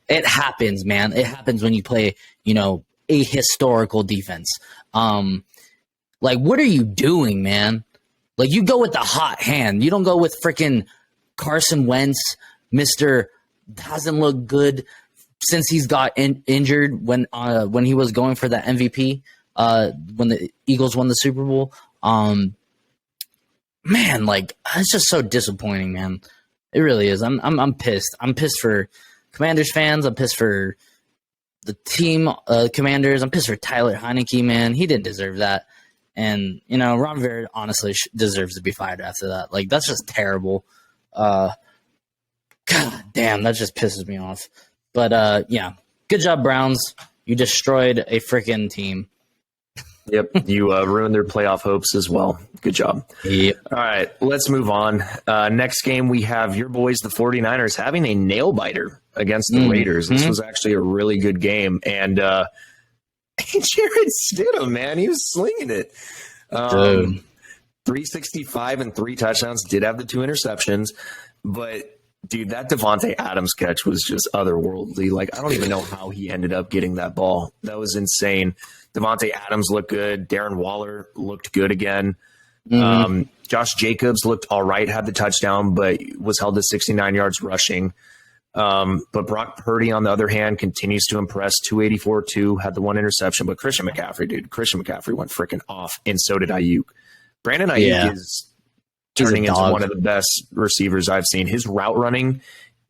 It happens, man. It happens when you play, a historical defense. Like, what are you doing, man? Like, you go with the hot hand. You don't go with freaking Carson Wentz, Mister hasn't looked good since he's got injured when he was going for that MVP. When the Eagles won the Super Bowl. Man, like, it's just so disappointing, man. It really is. I'm pissed. I'm pissed for Commanders fans. I'm pissed for the team Commanders. I'm pissed for Tyler Heineke, man. He didn't deserve that. And, Ron Rivera honestly deserves to be fired after that. Like, that's just terrible. God damn, that just pisses me off. But, yeah, good job, Browns. You destroyed a freaking team. Yep, you ruined their playoff hopes as well. Good job. Yep. All right, let's move on. Next game, we have your boys, the 49ers, having a nail-biter against the Raiders. This was actually a really good game. And Jared Stidham, man, he was slinging it. 365 and 3 touchdowns, did have the 2 interceptions. But, dude, that Devontae Adams catch was just otherworldly. Like, I don't even know how he ended up getting that ball. That was insane. Devontae Adams looked good. Darren Waller looked good again. Josh Jacobs looked all right, had the touchdown, but was held to 69 yards rushing. But Brock Purdy, on the other hand, continues to impress. 284-2, had the 1 interception. But Christian McCaffrey went freaking off, and so did Ayuk. Brandon Ayuk is turning into one of the best receivers I've seen. His route running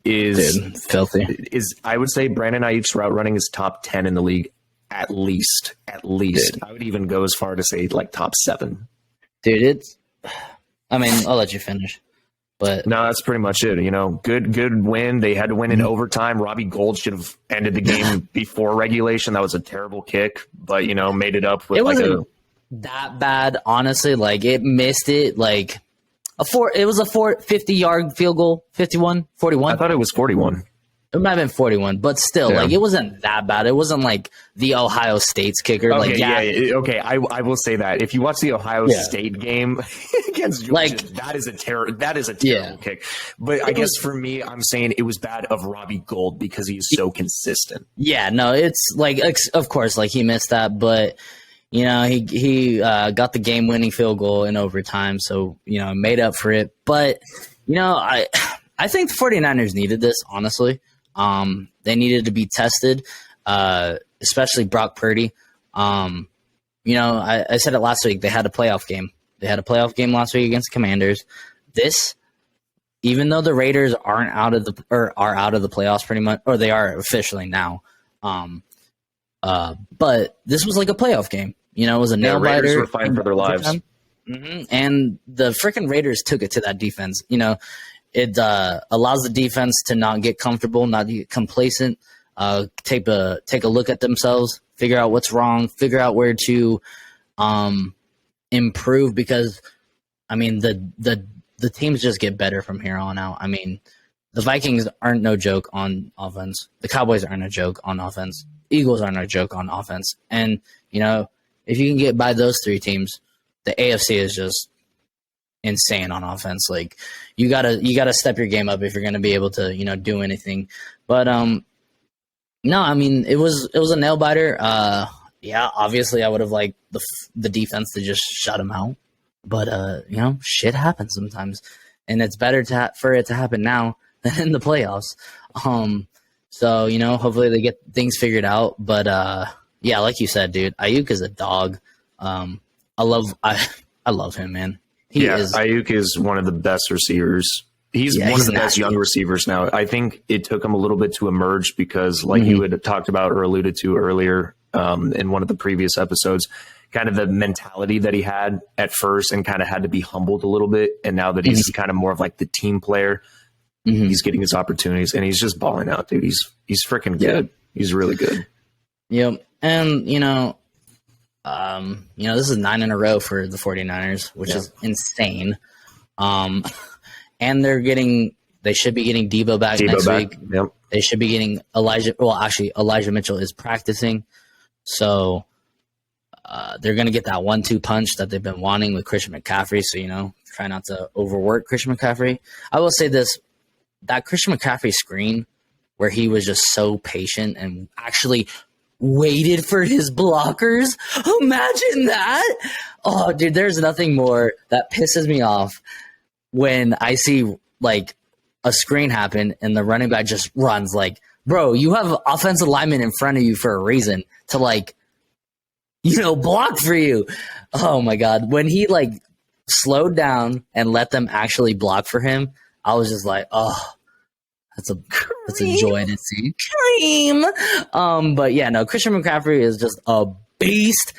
is filthy. I would say Brandon Ayuk's route running is top 10 in the league. At least. Dude. I would even go as far to say like top 7. Dude, I'll let you finish. But no, that's pretty much it. Good win. They had to win in overtime. Robbie Gould should have ended the game before regulation. That was a terrible kick, but made it up with that bad, honestly. Like, it missed it like it was a 50-yard field goal, 51, 41. I thought it was 41. It might have been 41, but still, like, it wasn't that bad. It wasn't like the Ohio State's kicker. Okay, okay. I will say that if you watch the Ohio State game against Georgia, that is a terrible kick. But I guess for me, I'm saying it was bad of Robbie Gould because he's so consistent. Yeah, no, it's like, of course, like, he missed that, but he got the game-winning field goal in overtime, so made up for it. But I think the 49ers needed this, honestly. They needed to be tested, especially Brock Purdy. I said it last week. They had a playoff game. They had a playoff game last week against the Commanders. Even though the Raiders are out of the playoffs pretty much, or they are officially now. But this was like a playoff game. It was a nail biter. Raiders were fighting for their lives. And the freaking Raiders took it to that defense. It allows the defense to not get comfortable, not get complacent, take a look at themselves, figure out what's wrong, figure out where to improve, because the teams just get better from here on out. The Vikings aren't no joke on offense. The Cowboys aren't a joke on offense. Eagles aren't a joke on offense. And if you can get by those 3 teams, the AFC is just insane on offense. Like, you gotta step your game up if you're gonna be able to do anything. But no, it was a nail biter. Obviously I would have liked the defense to just shut him out, but shit happens sometimes, and it's better for it to happen now than in the playoffs. So hopefully they get things figured out. But like you said, dude, Ayuk is a dog. I love him, man. Ayuk is one of the best receivers. He's one of the best young receivers now. I think it took him a little bit to emerge because, like you had talked about or alluded to earlier in one of the previous episodes, kind of the mentality that he had at first and kind of had to be humbled a little bit. And now that he's kind of more of like the team player, he's getting his opportunities and he's just balling out, dude. He's freaking good. He's really good. Yep. And, this is 9 in a row for the 49ers, which is insane. And they should be getting Debo back next week. Yep. They should be getting Elijah. Well, actually, Elijah Mitchell is practicing. So they're going to get that 1-2 punch that they've been wanting with Christian McCaffrey. So, try not to overwork Christian McCaffrey. I will say this, that Christian McCaffrey screen where he was just so patient and actually waited for his blockers. Imagine that. Oh, dude, there's nothing more that pisses me off when I see like a screen happen and the running back just runs. Like, bro, you have offensive linemen in front of you for a reason to like, block for you. Oh my God. When he like slowed down and let them actually block for him, I was just like, oh, that's a joy to see. Cream. But yeah, no, Christian McCaffrey is just a beast.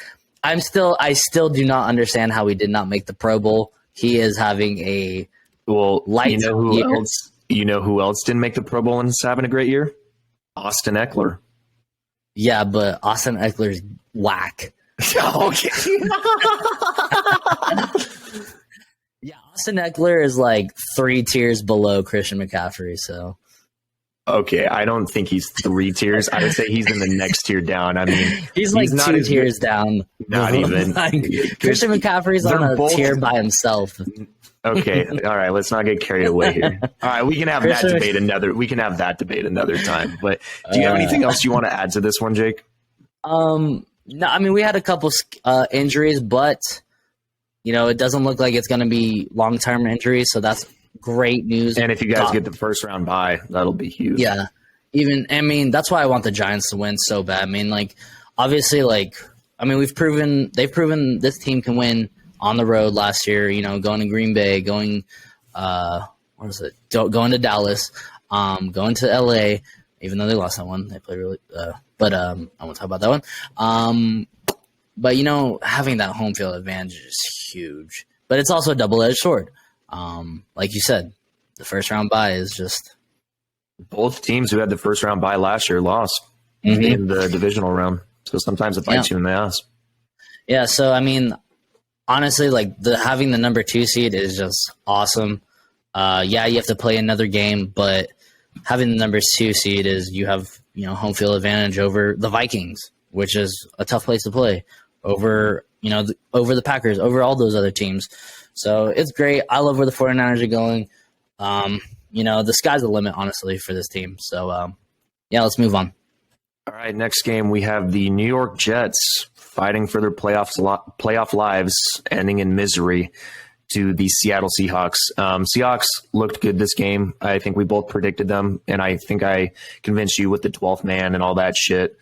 I still do not understand how he did not make the Pro Bowl. He is having a light. You know who else didn't make the Pro Bowl and is having a great year? Austin Eckler. Yeah, but Austin Eckler's whack. Okay. Yeah, Austin Eckler is like 3 tiers below Christian McCaffrey. So, okay, I don't think he's 3 tiers. I would say he's in the next tier down. I mean, he's like not 2 tiers down. Not even. Christian McCaffrey's on a tier by himself. Okay, all right. Let's not get carried away here. All right, we can have that debate another. We can have that debate another time. But do you have anything else you want to add to this one, Jake? No, I mean we had a couple injuries, but it doesn't look like it's going to be long-term injuries, so that's great news. And if you guys get the first round bye, that'll be huge. Yeah, that's why I want the Giants to win so bad. I mean, like obviously, they've proven this team can win on the road last year. Going to Green Bay, going going to Dallas, going to LA. Even though they lost that one, they played really. But I won't talk about that one. But having that home field advantage is huge. But it's also a double-edged sword. Like you said, the first round bye is just both teams who had the first round bye last year lost in the divisional round. So sometimes it bites you in the ass. Yeah. So I mean, honestly, like having the number 2 seed is just awesome. You have to play another game, but having the number 2 seed is you have home field advantage over the Vikings, which is a tough place to play, over over the Packers, over all those other teams. So it's great. I love where the 49ers are going. The sky's the limit, honestly, for this team. So let's move on. All right, next game we have the New York Jets fighting for their playoff lives, ending in misery, to the Seattle Seahawks. Seahawks looked good this game. I think we both predicted them, and I think I convinced you with the 12th man and all that shit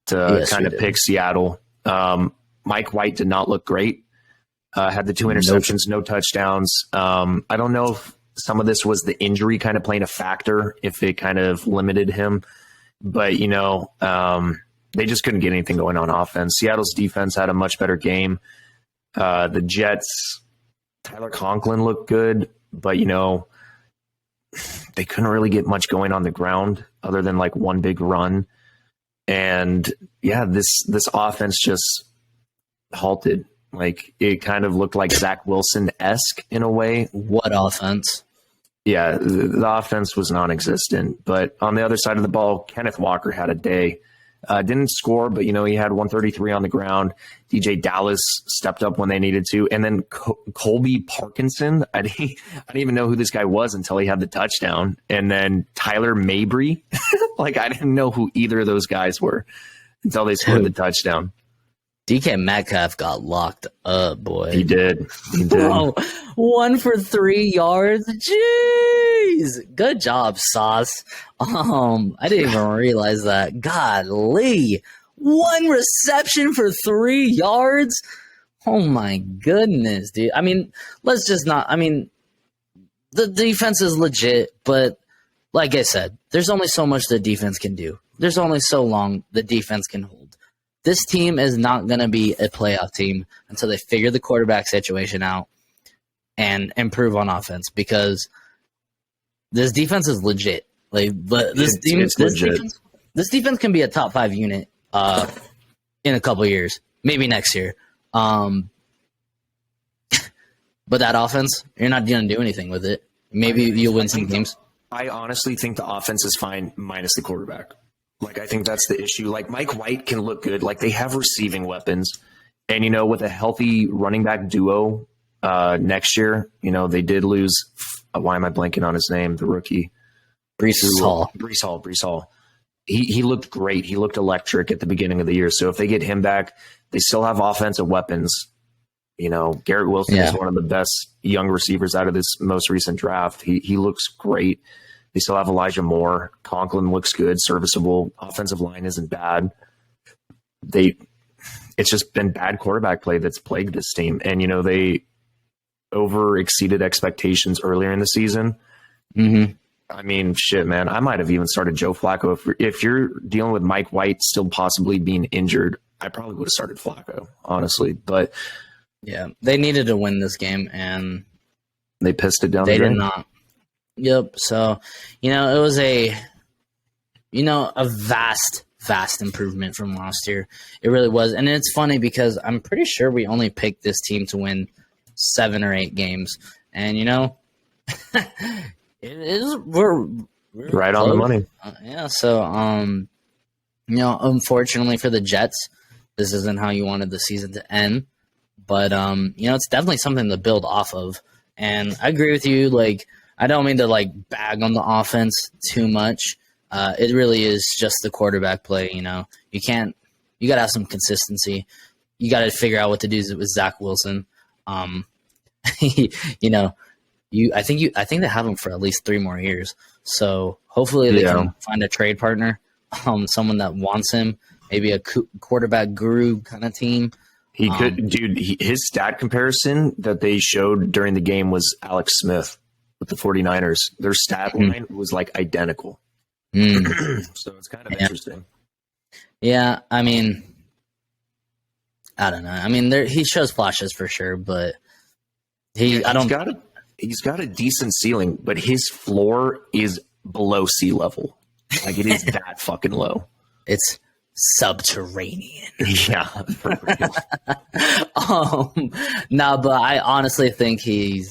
to kind of pick Seattle. Mike White did not look great. Had the 2 interceptions, no touchdowns. I don't know if some of this was the injury kind of playing a factor, if it kind of limited him. But, they just couldn't get anything going on offense. Seattle's defense had a much better game. The Jets, Tyler Conklin looked good, but, they couldn't really get much going on the ground other than like one big run. And, this offense just halted. Like, it kind of looked like Zach Wilson-esque in a way. What offense? Yeah, the offense was non-existent. But on the other side of the ball, Kenneth Walker had a day. Didn't score, but, he had 133 on the ground. DJ Dallas stepped up when they needed to. And then Colby Parkinson, I didn't even know who this guy was until he had the touchdown. And then Tyler Mabry. I didn't know who either of those guys were until they scored the touchdown. DK Metcalf got locked up, boy. He did. Oh, 1 for 3 yards. Jeez. Good job, Sauce. I didn't even realize that. Golly. 1 reception for 3 yards. Oh my goodness, dude. I mean, let's just not. I mean, the defense is legit, but like I said, there's only so much the defense can do. There's only so long the defense can hold. This team is not going to be a playoff team until they figure the quarterback situation out and improve on offense, because this defense is legit. This defense can be a top 5 unit in a couple years, maybe next year. But that offense, you're not going to do anything with it. Maybe you'll win some games. I honestly think the offense is fine minus the quarterback. I think that's the issue. Mike White can look good. They have receiving weapons. And, with a healthy running back duo next year, they did lose. Why am I blanking on his name? The rookie. Hall. Brees Hall. He looked great. He looked electric at the beginning of the year. So if they get him back, they still have offensive weapons. You know, Garrett Wilson is one of the best young receivers out of this most recent draft. He looks great. They still have Elijah Moore. Conklin looks good, serviceable. Offensive line isn't bad. It's just been bad quarterback play that's plagued this team. And, you know, they over exceeded expectations earlier in the season. Mm-hmm. I mean, shit, man, I might have even started Joe Flacco. If you're dealing with Mike White still possibly being injured, I probably would have started Flacco, honestly. But yeah, they needed to win this game, and they pissed it down they the drain. did not. Yep. So, you know, it was a vast improvement from last year. It really was. And it's funny because I'm pretty sure we only picked this team to win 7 or 8 games. And, you know, we're right on the money. Yeah. So, you know, unfortunately for the Jets, this isn't how you wanted the season to end. But, you know, it's definitely something to build off of. And I agree with you. Like, I don't mean to like bag on the offense too much. It really is just the quarterback play. You know, you got to have some consistency. You got to figure out what to do with Zach Wilson. You know, I think they have him for at least 3 more years. So hopefully they can find a trade partner, someone that wants him, maybe a quarterback guru kind of team. He could, dude. His stat comparison that they showed during the game was Alex Smith with the 49ers. Their stat line was like identical. So it's kind of interesting. Yeah, I mean, I don't know. I mean, he shows flashes for sure, but he's got a decent ceiling, but his floor is below sea level. Like it is that fucking low. It's subterranean. Yeah. No, but I honestly think he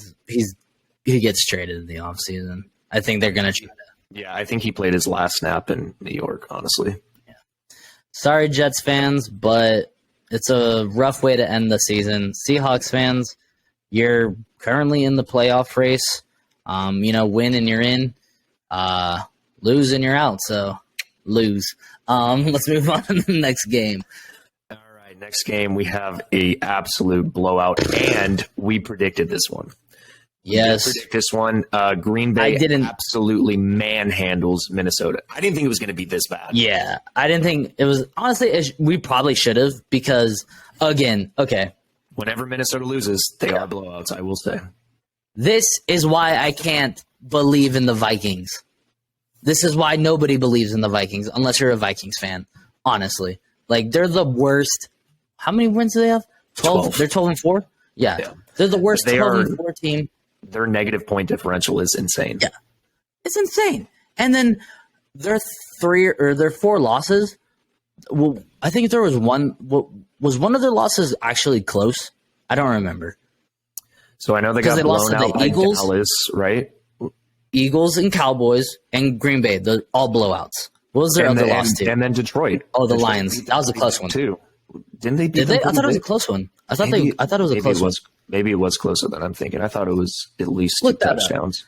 gets traded in the offseason. I think they're gonna trade him. Yeah, I think he played his last snap in New York, honestly. Yeah. Sorry, Jets fans, but it's a rough way to end the season. Seahawks fans, you're currently in the playoff race. You know, win and you're in. Lose and you're out. So lose. Let's move on to the next game. All right, next game we have a absolute blowout, and we predicted this one. Yes, predict this one. Green Bay absolutely manhandles Minnesota. I didn't think it was going to be this bad. Yeah, I didn't think it was. Honestly, we probably should have because, again, okay. Whenever Minnesota loses, they are blowouts, I will say. This is why I can't believe in the Vikings. This is why nobody believes in the Vikings unless you're a Vikings fan, honestly. Like, they're the worst. How many wins do they have? 12. They're 12-4? Yeah. They're the worst 12-4 team. Their negative point differential is insane. Yeah. It's insane. And then their 4 losses. Well, I think there was one. Was one of their losses actually close? I don't remember. So I know they got blown out by Dallas, right? Eagles and Cowboys and Green Bay. They're all blowouts. What was their other loss to? And then Detroit. Oh, the Lions. That was a close one too. Didn't they? Did they? I thought it was a close one. I thought it was a close one. Maybe it was closer than I'm thinking. I thought it was at least 2 touchdowns.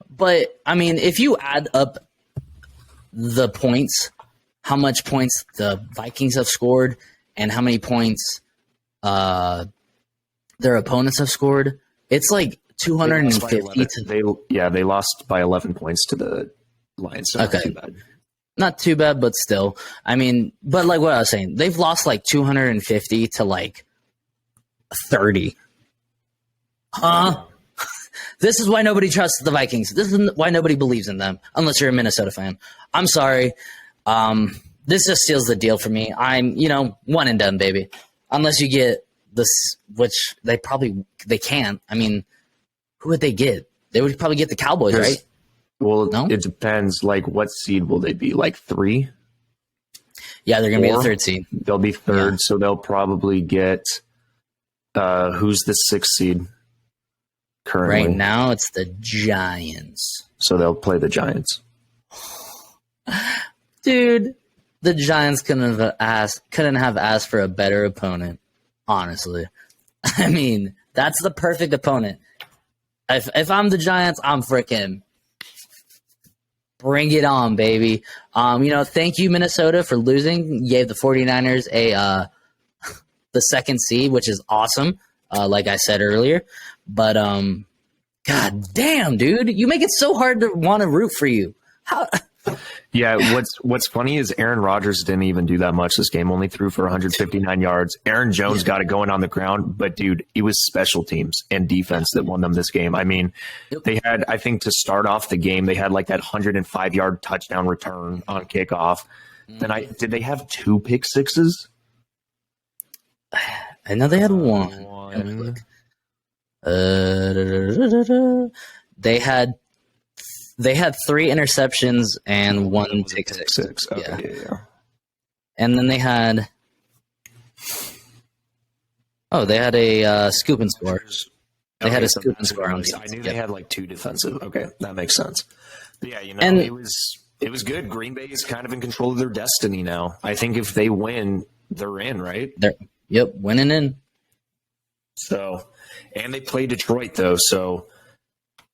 But I mean, if you add up the points, how much points the Vikings have scored, and how many points their opponents have scored, it's like 250. They lost by 11 points to the Lions. So okay. Not too bad. Not too bad, but still. I mean, but like what I was saying, they've lost like 250 to like 30. Huh? This is why nobody trusts the Vikings. This is why nobody believes in them, unless you're a Minnesota fan. I'm sorry. This just seals the deal for me. I'm, one and done, baby. Unless you get this, which they can't. I mean, who would they get? They would probably get the Cowboys, right? Well, no? It depends. Like, what seed will they be? Like 3? Yeah, they're going to be the 3rd seed. They'll be 3rd, so they'll probably get who's the 6th seed currently? Right now, it's the Giants. So they'll play the Giants. Dude, the Giants couldn't have asked for a better opponent, honestly. I mean, that's the perfect opponent. If I'm the Giants, I'm freaking Bring it on, baby. Thank you, Minnesota, for losing. You gave the 49ers the second seed, which is awesome, like I said earlier. But God damn, dude, you make it so hard to want to root for you. How? Yeah, what's funny is Aaron Rodgers didn't even do that much this game, only threw for 159 yards. Aaron Jones got it going on the ground, but dude, it was special teams and defense that won them this game. I mean, they had, I think to start off the game, they had like that 105-yard touchdown return on kickoff. Then did they have 2 pick sixes? I know they had one. They had 3 interceptions and 1 pick six. Okay, yeah. And then they had a scoop and score. They had a scoop and score on defense. I knew they had like 2 defensive. Okay, that makes sense. But yeah, it was good. Green Bay is kind of in control of their destiny now. I think if they win, they're in, right? Yep, winning in. So, and they play Detroit though, so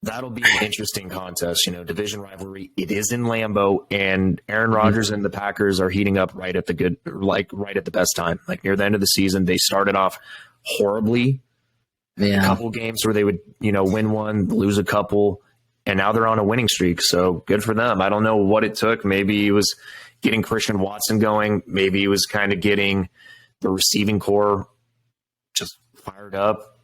that'll be an interesting contest, division rivalry. It is in Lambeau, and Aaron Rodgers and the Packers are heating up right at the best time. Like near the end of the season, they started off horribly. Yeah. A couple games where they would, win one, lose a couple, and now they're on a winning streak. So good for them. I don't know what it took. Maybe it was getting Christian Watson going. Maybe it was kind of getting the receiving core just fired up.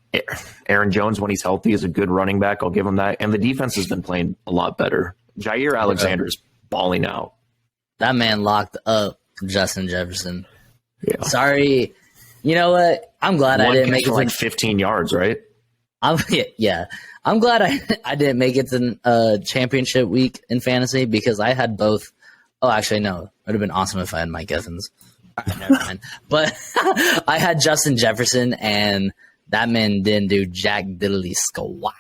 Aaron Jones, when he's healthy, is a good running back. I'll give him that. And the defense has been playing a lot better. Jair Alexander is balling out. That man locked up Justin Jefferson. Yeah. Sorry. You know what? I'm glad I didn't make it like 15 yards, right? I'm glad I didn't make it to championship week in fantasy because I had both. Oh, actually, no. It would have been awesome if I had Mike Evans. Never mind. But I had Justin Jefferson, and that man didn't do jack diddly squat.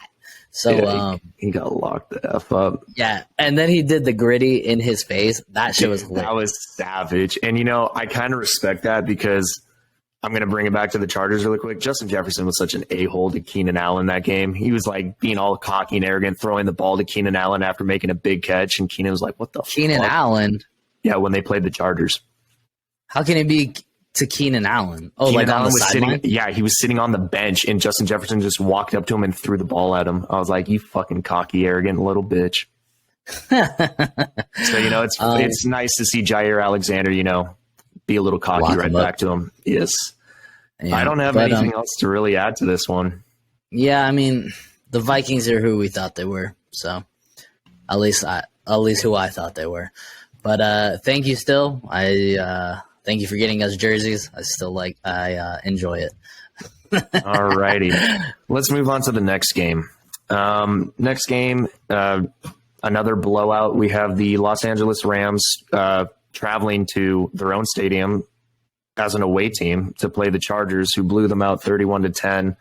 So yeah, he got locked the F up. Yeah, and then he did the gritty in his face. That shit was hilarious. That was savage. And, I kind of respect that because I'm going to bring it back to the Chargers really quick. Justin Jefferson was such an a-hole to Keenan Allen that game. He was like being all cocky and arrogant, throwing the ball to Keenan Allen after making a big catch. And Keenan was like, what the Keenan fuck? Allen? Yeah, when they played the Chargers. How can it be to Keenan Allen? Oh, Keenan like on Allen the sideline? Yeah, he was sitting on the bench, and Justin Jefferson just walked up to him and threw the ball at him. I was like, you fucking cocky, arrogant little bitch. So, it's nice to see Jair Alexander, be a little cocky right back to him. Yes. Yeah, I don't have anything else to really add to this one. Yeah, I mean, the Vikings are who we thought they were. So, at least who I thought they were. But thank you still. Thank you for getting us jerseys. I enjoy it. All righty. Let's move on to the next game. Next game, another blowout. We have the Los Angeles Rams traveling to their own stadium as an away team to play the Chargers, who blew them out 31-10.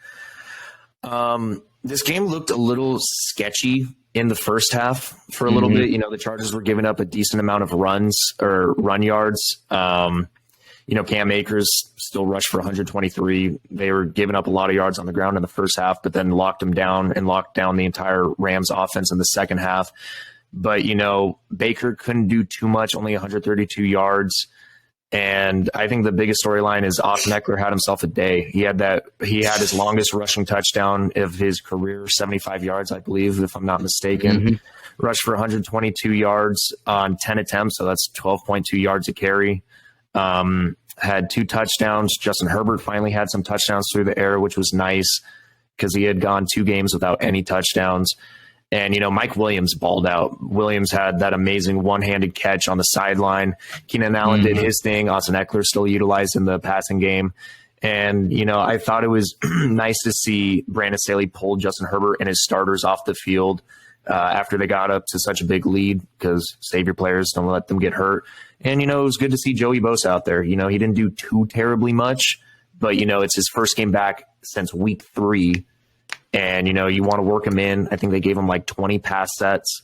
This game looked a little sketchy in the first half for a little bit. The Chargers were giving up a decent amount of runs or run yards. Cam Akers still rushed for 123. They were giving up a lot of yards on the ground in the first half, but then locked down the entire Rams offense in the second half. But, Baker couldn't do too much, only 132 yards. And I think the biggest storyline is Austin Eckler had himself a day. He had his longest rushing touchdown of his career, 75 yards, I believe, if I'm not mistaken. Rushed for 122 yards on 10 attempts, so that's 12.2 yards a carry. Had 2 touchdowns. Justin Herbert finally had some touchdowns through the air, which was nice because he had gone 2 games without any touchdowns. And, Mike Williams balled out. Williams had that amazing one-handed catch on the sideline. Keenan Allen did his thing. Austin Eckler still utilized in the passing game. And, I thought it was nice to see Brandon Staley pull Justin Herbert and his starters off the field after they got up to such a big lead because save your players, don't let them get hurt. And, it was good to see Joey Bosa out there. He didn't do too terribly much, but, it's his first game back since week 3. And, you want to work him in. I think they gave him like 20 pass sets.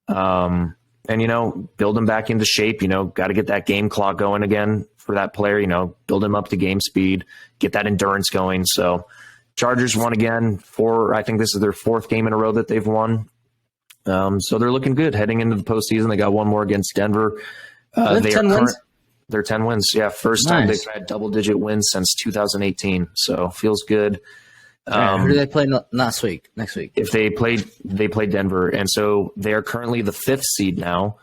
And, build him back into shape. Got to get that game clock going again for that player. Build him up to game speed, get that endurance going. So Chargers won again I think this is their 4th game in a row that they've won. So they're looking good heading into the postseason. They got one more against Denver. They have 10 wins? They're 10 wins. Yeah, first time Nice. they've had double-digit wins since 2018. So feels good. Who do they play next week? If they played Denver, and so they are currently the 5th seed now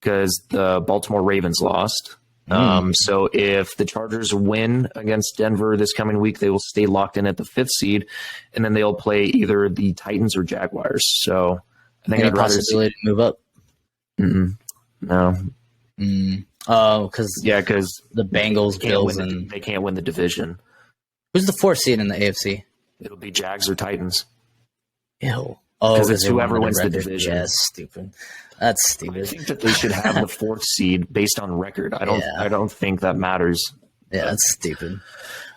because the Baltimore Ravens lost. So if the Chargers win against Denver this coming week, they will stay locked in at the 5th seed, and then they'll play either the Titans or Jaguars. So I think Any I'd rather possibility to move up? no. Oh, because Because the Bengals, Bills, and they can't win the division. who's the 4th seed in the AFC? It'll be Jags or Titans. Ew. Oh, 'Cause it's they whoever won wins the record. division. Yeah, stupid. That's I stupid. think that they should have the 4th seed based on record. I don't think that matters. Yeah, that's stupid.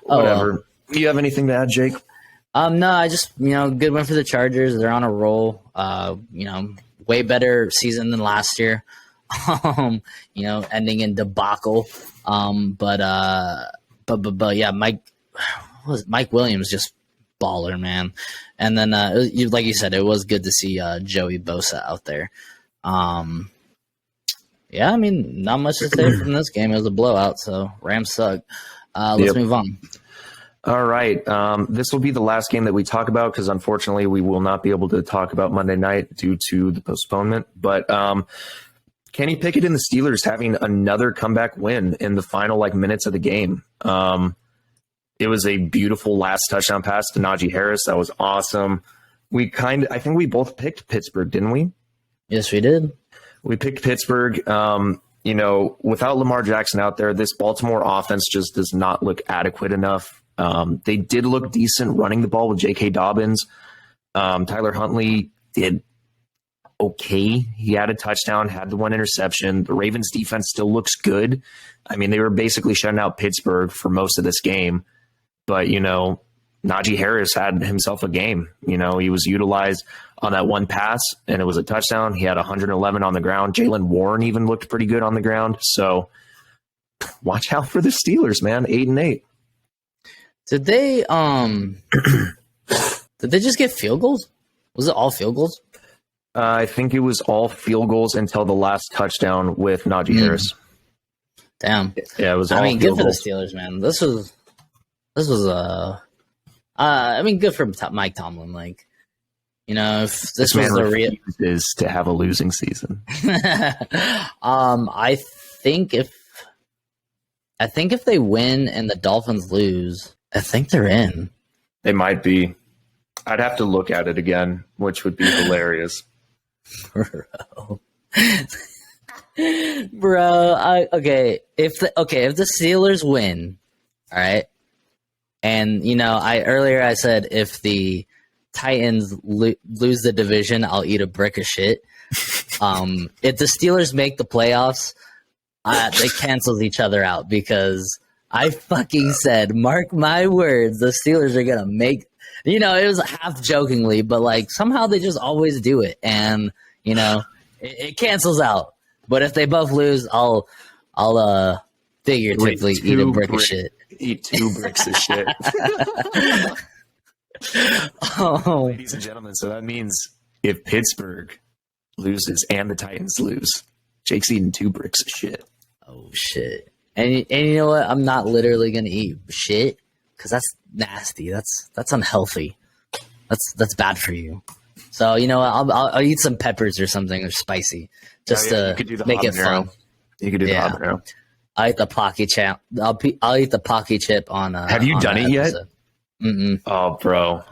Whatever. Do you have anything to add, Jake? No, I just good win for the Chargers. They're on a roll. Way better season than last year. Ending in debacle. But yeah, Mike Williams just baller, man. And then like you said, it was good to see Joey Bosa out there. Yeah, I mean, not much to say from this game. It was a blowout, so Rams suck. Let's move on. All right. This will be the last game that we talk about because unfortunately we will not be able to talk about Monday night due to the postponement. But Kenny Pickett and the Steelers having another comeback win in the final minutes of the game. It was a beautiful last touchdown pass to Najee Harris. That was awesome. I think we both picked Pittsburgh, didn't we? Yes, we did. We picked Pittsburgh. Without Lamar Jackson out there, this Baltimore offense just does not look adequate enough. They did look decent running the ball with J.K. Dobbins. Tyler Huntley did okay. He had a touchdown, had the one interception. The Ravens defense still looks good. I mean, they were basically shutting out Pittsburgh for most of this game. But, Najee Harris had himself a game. He was utilized on that one pass, and it was a touchdown. He had 111 on the ground. Jaylen Warren even looked pretty good on the ground. So watch out for the Steelers, man. 8-8. Did they did they just get field goals? Was it all field goals? I think it was all field goals until the last touchdown with Najee Harris. Damn. Yeah, it was all good field for goals. the Steelers, man. This was good for Mike Tomlin. If this was the real is to have a losing season. I think if they win and the Dolphins lose, I think they're in. They might be. I'd have to look at it again, which would be hilarious. Bro, if the Steelers win, all right, and I said if the Titans lose the division, I'll eat a brick of shit. If the Steelers make the playoffs, they cancels each other out because I fucking said, mark my words, the Steelers are gonna make. It was half jokingly, but somehow they just always do it, and it cancels out. But if they both lose, I'll figuratively eat a brick of shit. Eat 2 bricks of shit. Oh, ladies and gentlemen, so that means if Pittsburgh loses and the Titans lose, Jake's eating 2 bricks of shit. oh shit! And you know what? I'm not literally gonna eat shit because that's nasty. That's unhealthy. That's bad for you. So you know what? I'll eat some peppers or something or spicy just you could do to the make it habanero. fun. You could do Yeah. the habanero. I'll eat the Pocky chip. I'll eat the Pocky chip on. Have you on done that it yet? episode. Mm-mm. Oh, bro.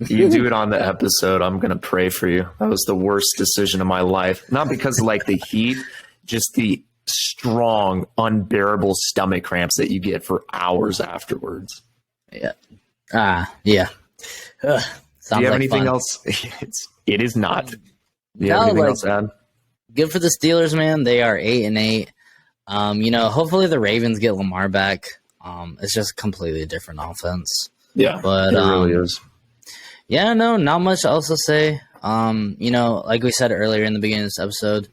You do it on the episode, I'm going to pray for you. That was the worst decision of my life. Not because the heat, just the strong, unbearable stomach cramps that you get for hours afterwards. Yeah. Yeah. Ugh, Do you have like anything fun. else? It is not. Do you have No, anything else to add? Good for the Steelers, man. They are 8-8. Hopefully the Ravens get Lamar back. It's just a completely different offense. Yeah, But it really is. yeah, no, not much else to say. Like we said earlier in the beginning of this episode,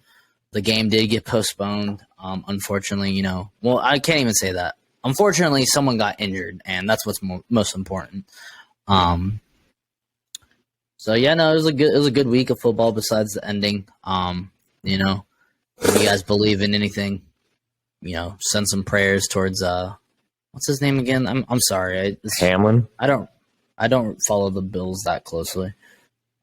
the game did get postponed. Unfortunately, well, I can't even say that. Unfortunately, someone got injured, and that's what's most important. So yeah, no, it was a good week of football besides the ending. You know, if you guys believe in anything, you know, send some prayers towards what's his name again? I'm sorry. Hamlin. I don't follow the Bills that closely.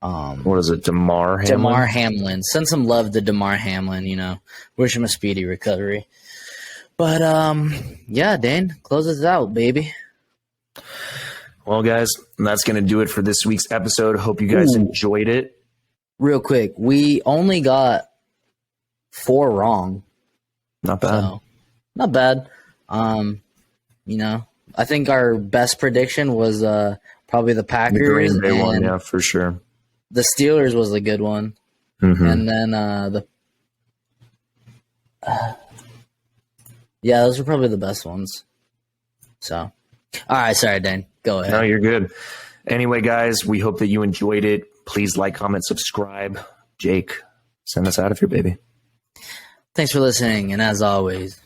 What is it? Damar Hamlin. Damar Hamlin. Send some love to Damar Hamlin. You know, wish him a speedy recovery. But yeah, Dane, close us out, baby. Well, guys, that's going to do it for this week's episode. Hope you guys enjoyed it. Real quick, we only got 4 wrong. Not bad. So, not bad. You know, I think our best prediction was probably the Packers. The Green Bay one, and yeah, for sure. the Steelers was a good one. Mhm. And then yeah, those were probably the best ones. So, all right, sorry, Dan. Go ahead. No, you're good. Anyway, guys, we hope that you enjoyed it. Please like, comment, subscribe. Jake, send us out of here, baby. Thanks for listening, and as always,